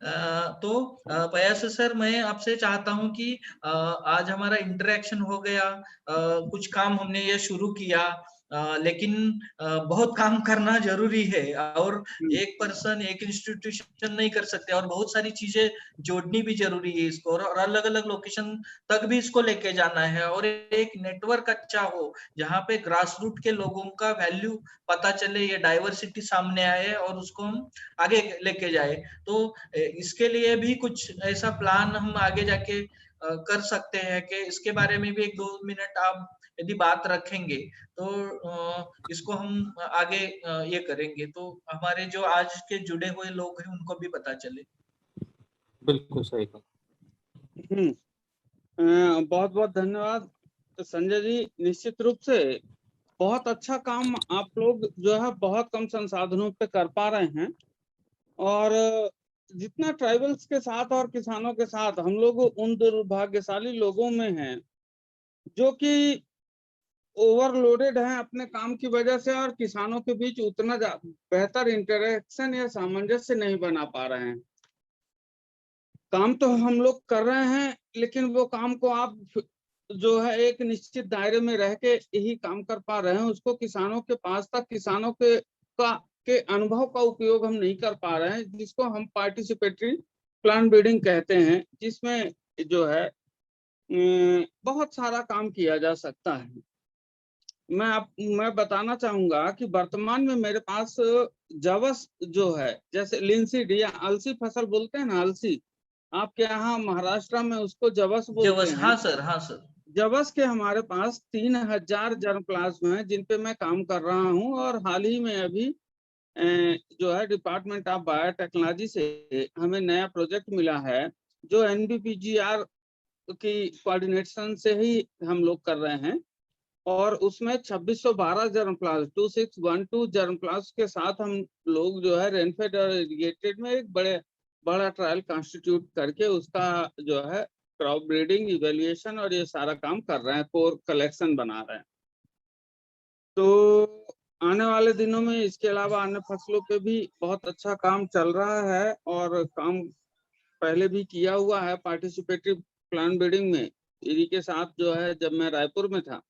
तो पयास सर, मैं आपसे चाहता हूं कि आज हमारा इंटरेक्शन हो गया, कुछ काम हमने ये शुरू किया, लेकिन बहुत काम करना जरूरी है और एक पर्सन एक इंस्टीट्यूशन नहीं कर सकते और बहुत सारी चीजें जोड़नी भी जरूरी है इसको और अलग अलग लोकेशन तक भी इसको लेके जाना है और एक नेटवर्क अच्छा हो जहाँ पे ग्रास रूट के लोगों का वैल्यू पता चले, ये डाइवर्सिटी सामने आए और उसको हम आगे लेके जाए। तो इसके लिए भी कुछ ऐसा प्लान हम आगे जाके कर सकते हैं कि इसके बारे में भी 1-2 मिनट आप यदि बात रखेंगे तो इसको हम आगे ये करेंगे तो हमारे जो आज के जुड़े हुए लोग हैं उनको भी पता चले। बिल्कुल सही कहा। बहुत बहुत धन्यवाद संजय जी। निश्चित रूप से बहुत अच्छा काम आप लोग जो है बहुत कम संसाधनों पे कर पा रहे हैं और जितना ट्राइबल्स के साथ और किसानों के साथ हम लोग उन दुर्भाग्यशाली लोगों में हैं जो कि ओवरलोडेड हैं अपने काम की वजह से और किसानों के बीच उतना बेहतर इंटरेक्शन या सामंजस्य नहीं बना पा रहे हैं। काम तो हम लोग कर रहे हैं लेकिन वो काम को आप जो है एक निश्चित दायरे में रह के यही काम कर पा रहे हैं, उसको किसानों के पास तक किसानों के अनुभव का उपयोग हम नहीं कर पा रहे हैं, जिसको हम पार्टिसिपेटरी प्लान बिल्डिंग कहते हैं, जिसमें जो है बहुत सारा काम किया जा सकता है। मैं बताना चाहूंगा कि वर्तमान में मेरे पास जवस जो है, जैसे लिंसीड या अलसी फसल बोलते हैं ना, अलसी आपके यहाँ महाराष्ट्र में उसको जवस बोलते हैं। हाँ सर, हाँ सर। जवस के हमारे पास 3000 जर्मप्लाज्म हैं जिन पे मैं काम कर रहा हूं और हाल ही में अभी जो है डिपार्टमेंट ऑफ बायोटेक्नोलॉजी से हमें नया प्रोजेक्ट मिला है जो NBPGR की कोऑर्डिनेशन से ही हम लोग कर रहे हैं और उसमें 2612 जर्मप्लाज्म 2612 जर्मप्लाज्म के साथ हम लोग जो है रेनफेड और इरिगेटेड में एक बड़ा ट्रायल कॉन्स्टिट्यूट करके उसका जो है क्रॉप ब्रीडिंग, इवेल्युएशन और ये सारा काम कर रहे हैं, कोर कलेक्शन बना रहे हैं। तो आने वाले दिनों में इसके अलावा अन्य फसलों पे भी बहुत अच्छा काम चल रहा है और काम पहले भी किया हुआ है पार्टिसिपेटरी प्लान बिल्डिंग में। इसी के साथ जो है जब मैं रायपुर में था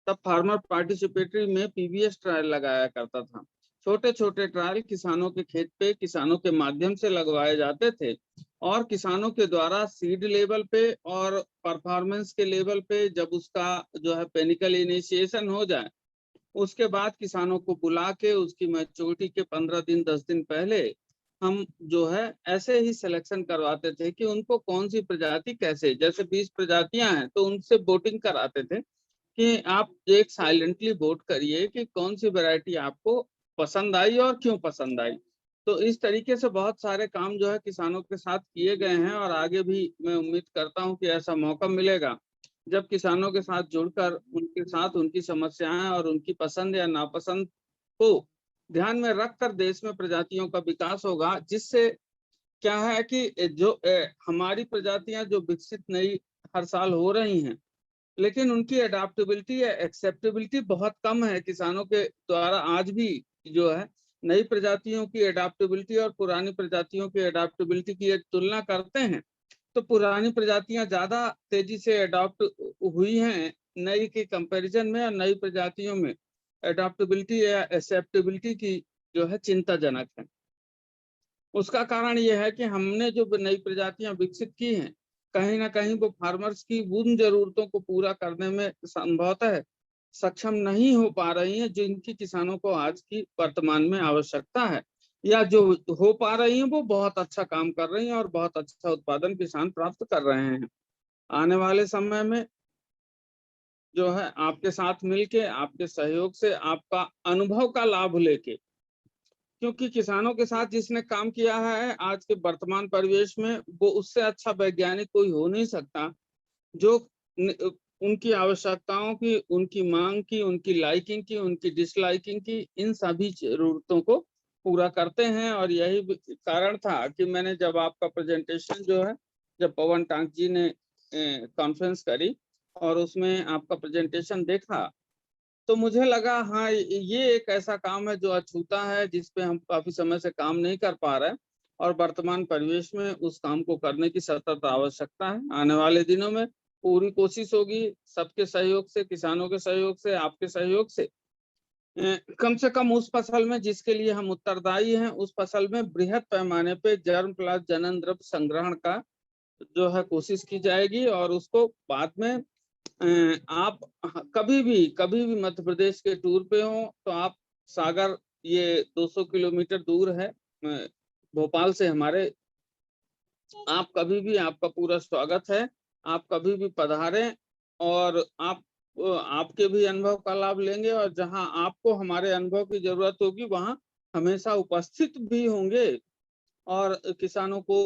तब फार्मर पार्टिसिपेटरी में PBS ट्रायल लगाया करता था। छोटे छोटे ट्रायल किसानों के खेत पे किसानों के माध्यम से लगवाए जाते थे और किसानों के द्वारा सीड लेवल पे और परफॉर्मेंस के लेवल पे जब उसका जो है पेनिकल इनिशिएशन हो जाए उसके बाद किसानों को बुला के उसकी मैच्योरिटी के 15 दिन 10 दिन पहले हम जो है ऐसे ही सिलेक्शन करवाते थे कि उनको कौन सी प्रजाति कैसे, जैसे 20 प्रजातियां हैं तो उनसे वोटिंग कराते थे कि आप एक साइलेंटली वोट करिए कि कौन सी वैरायटी आपको पसंद आई और क्यों पसंद आई। तो इस तरीके से बहुत सारे काम जो है किसानों के साथ किए गए हैं और आगे भी मैं उम्मीद करता हूं कि ऐसा मौका मिलेगा जब किसानों के साथ जुड़कर उनके साथ उनकी समस्याएं और उनकी पसंद या नापसंद को ध्यान में रखकर देश में प्रजातियों का विकास होगा, जिससे क्या है कि जो हमारी प्रजातियां जो विकसित नई हर साल हो रही हैं लेकिन उनकी अडेप्टेबिलिटी या एक्सेप्टेबिलिटी बहुत कम है। किसानों के द्वारा आज भी जो है नई प्रजातियों की अडेप्टेबिलिटी और पुरानी प्रजातियों की अडेप्टेबिलिटी की एक तुलना करते हैं तो पुरानी प्रजातियां ज्यादा तेजी से अडॉप्ट हुई हैं नई के कंपैरिजन में और नई प्रजातियों में अडॉप्टेबिलिटी या एक्सेप्टेबिलिटी की जो है चिंताजनक है। उसका कारण यह है कि हमने जो नई प्रजातियां विकसित की हैं कहीं ना कहीं वो फार्मर्स की उन जरूरतों को पूरा करने में संभवतः सक्षम नहीं हो पा रही हैं जिनकी किसानों को आज की वर्तमान में आवश्यकता है, या जो हो पा रही हैं वो बहुत अच्छा काम कर रही हैं और बहुत अच्छा उत्पादन किसान प्राप्त कर रहे हैं। आने वाले समय में जो है आपके साथ मिलके, आपके सहयोग से, आपका अनुभव का लाभ लेके, क्योंकि किसानों के साथ जिसने काम किया है आज के वर्तमान परिवेश में वो उससे अच्छा वैज्ञानिक कोई हो नहीं सकता जो उनकी आवश्यकताओं की, उनकी मांग की, उनकी लाइकिंग की, उनकी डिसलाइकिंग की, इन सभी जरूरतों को पूरा करते हैं। और यही कारण था कि मैंने जब आपका प्रेजेंटेशन जो है, जब पवन टांक जी ने कॉन्फ्रेंस करी और उसमें आपका प्रेजेंटेशन देखा तो मुझे लगा हाँ ये एक ऐसा काम है जो अछूता है, जिसपे हम काफी समय से काम नहीं कर पा रहे और वर्तमान परिवेश में उस काम को करने की सतत आवश्यकता है। आने वाले दिनों में पूरी कोशिश होगी सबके सहयोग से, किसानों के सहयोग से, आपके सहयोग से, कम से कम उस फसल में जिसके लिए हम उत्तरदायी हैं, उस फसल में बृहद पैमाने पे जर्म प्लाज्म जनन द्रव्य संग्रहण का जो है कोशिश की जाएगी। और उसको बाद में आप कभी भी मध्य प्रदेश के टूर पे हो तो आप सागर, ये 200 किलोमीटर दूर है भोपाल से हमारे, आप कभी भी, आपका पूरा स्वागत है, आप कभी भी पधारें और आपके भी अनुभव का लाभ लेंगे। और जहां आपको हमारे अनुभव की जरूरत होगी वहां हमेशा उपस्थित भी होंगे। और किसानों को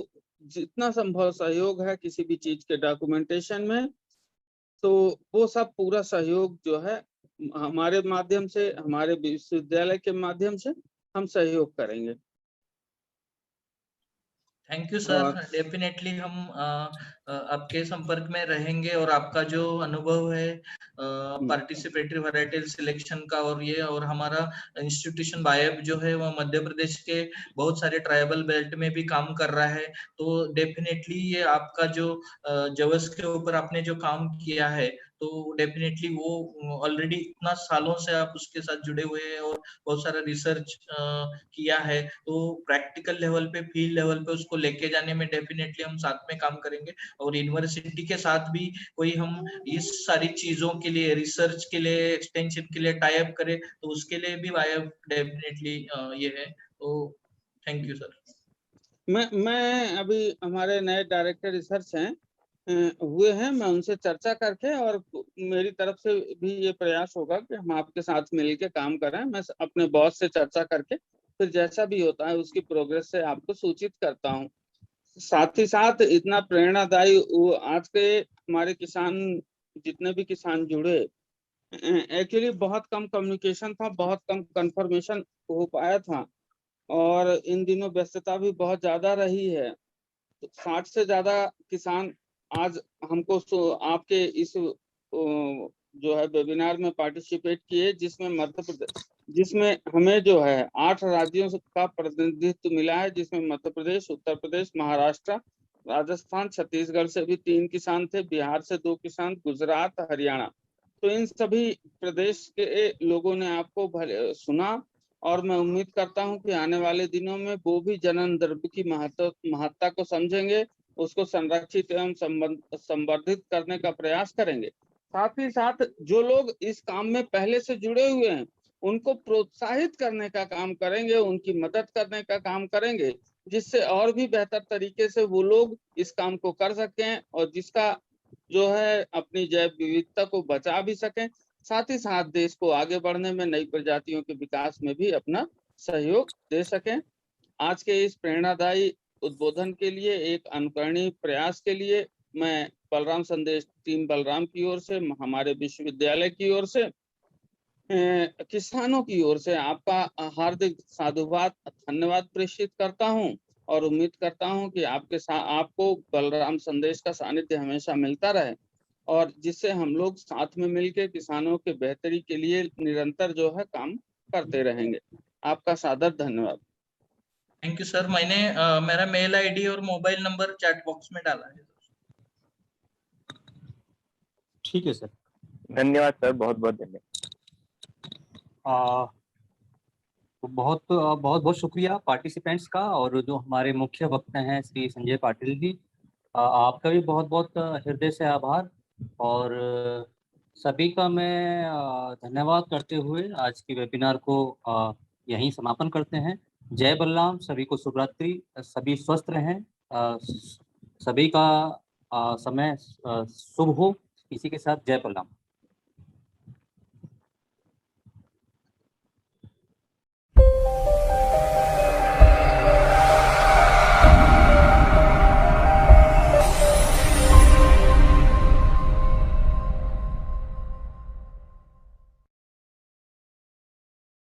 जितना संभव सहयोग है किसी भी चीज के डॉक्यूमेंटेशन में, तो वो सब पूरा सहयोग जो है हमारे माध्यम से, हमारे विश्वविद्यालय के माध्यम से हम सहयोग करेंगे। Thank you sir. डेफिनेटली हम आपके संपर्क में रहेंगे और आपका जो अनुभव है पार्टिसिपेटरी वैरायटी सिलेक्शन का और हमारा इंस्टीट्यूशन बायब जो है वो मध्य प्रदेश के बहुत सारे ट्राइबल बेल्ट में भी काम कर रहा है। तो डेफिनेटली ये आपका जो जवस के ऊपर आपने जो काम किया है तो डेफिनेटली वो ऑलरेडी इतना सालों से आप उसके साथ जुड़े हुए हैं और बहुत सारा रिसर्च किया है। तो प्रैक्टिकल लेवल पे, फील्ड लेवल पे उसको लेके जाने में डेफिनेटली हम साथ में काम करेंगे। और यूनिवर्सिटी के साथ भी कोई हम इस सारी चीजों के लिए, रिसर्च के लिए, एक्सटेंशन के लिए टाई अप करें तो उसके लिए भी वायब डेफिनेटली ये है। तो थैंक यू सर। मैं अभी हमारे नए डायरेक्टर रिसर्च हैं हुए हैं, मैं उनसे चर्चा करके, और मेरी तरफ से भी ये प्रयास होगा कि हम आपके साथ मिलकर काम करें। मैं अपने बॉस से चर्चा करके फिर जैसा भी होता है उसकी प्रोग्रेस से आपको सूचित करता हूँ। साथ ही साथ इतना प्रेरणादायी आज के हमारे किसान, जितने भी किसान जुड़े, एक्चुअली बहुत कम कम्युनिकेशन था, बहुत कम कंफर्मेशन हो पाया था और इन दिनों व्यस्तता भी बहुत ज्यादा रही है। 60 से ज्यादा किसान आज हमको आपके इस जो है वेबिनार में पार्टिसिपेट किए, जिसमें हमें जो है 8 राज्यों का प्रतिनिधित्व मिला है, जिसमें मध्य प्रदेश, उत्तर प्रदेश, महाराष्ट्र, राजस्थान, छत्तीसगढ़ से भी 3 किसान थे, बिहार से 2 किसान, गुजरात, हरियाणा। तो इन सभी प्रदेश के लोगों ने आपको सुना और मैं उम्मीद करता हूं कि आने वाले दिनों में वो भी जनन द्रव्य की महत्ता को समझेंगे, उसको संरक्षित एवं संवर्धित करने का प्रयास करेंगे। साथ ही साथ जो लोग इस काम में पहले से जुड़े हुए हैं उनको प्रोत्साहित करने का काम करेंगे, उनकी मदद करने का काम करेंगे, जिससे और भी बेहतर तरीके से वो लोग इस काम को कर सकें और जिसका जो है अपनी जैव विविधता को बचा भी सकें, साथ ही साथ देश को आगे बढ़ने में, नई प्रजातियों के विकास में भी अपना सहयोग दे सकें। आज के इस प्रेरणादायी उद्बोधन के लिए, एक अनुकरणीय प्रयास के लिए मैं बलराम संदेश टीम बलराम की ओर से, हमारे विश्वविद्यालय की ओर से, किसानों की ओर से आपका हार्दिक साधुवाद, धन्यवाद प्रेषित करता हूं और उम्मीद करता हूं कि आपको बलराम संदेश का सानिध्य हमेशा मिलता रहे और जिससे हम लोग साथ में मिलकर किसानों के बेहतरी के लिए निरंतर जो है काम करते रहेंगे। आपका सादर धन्यवाद। Thank you sir. मैंने मेरा मेल आईडी और मोबाइल नंबर चैट बॉक्स में डाला है। ठीक है सर, धन्यवाद सर, बहुत बहुत धन्यवाद। तो बहुत बहुत शुक्रिया पार्टिसिपेंट्स का, और जो हमारे मुख्य वक्ता हैं श्री संजय पाटिल जी, आपका भी बहुत बहुत हृदय से आभार। और सभी का मैं धन्यवाद करते हुए आज की वेबिनार को यहीं समापन करते हैं। जय बलराम, सभी को शुभ रात्रि, सभी स्वस्थ रहें, सभी का समय शुभ हो। इसी के साथ जय बलराम।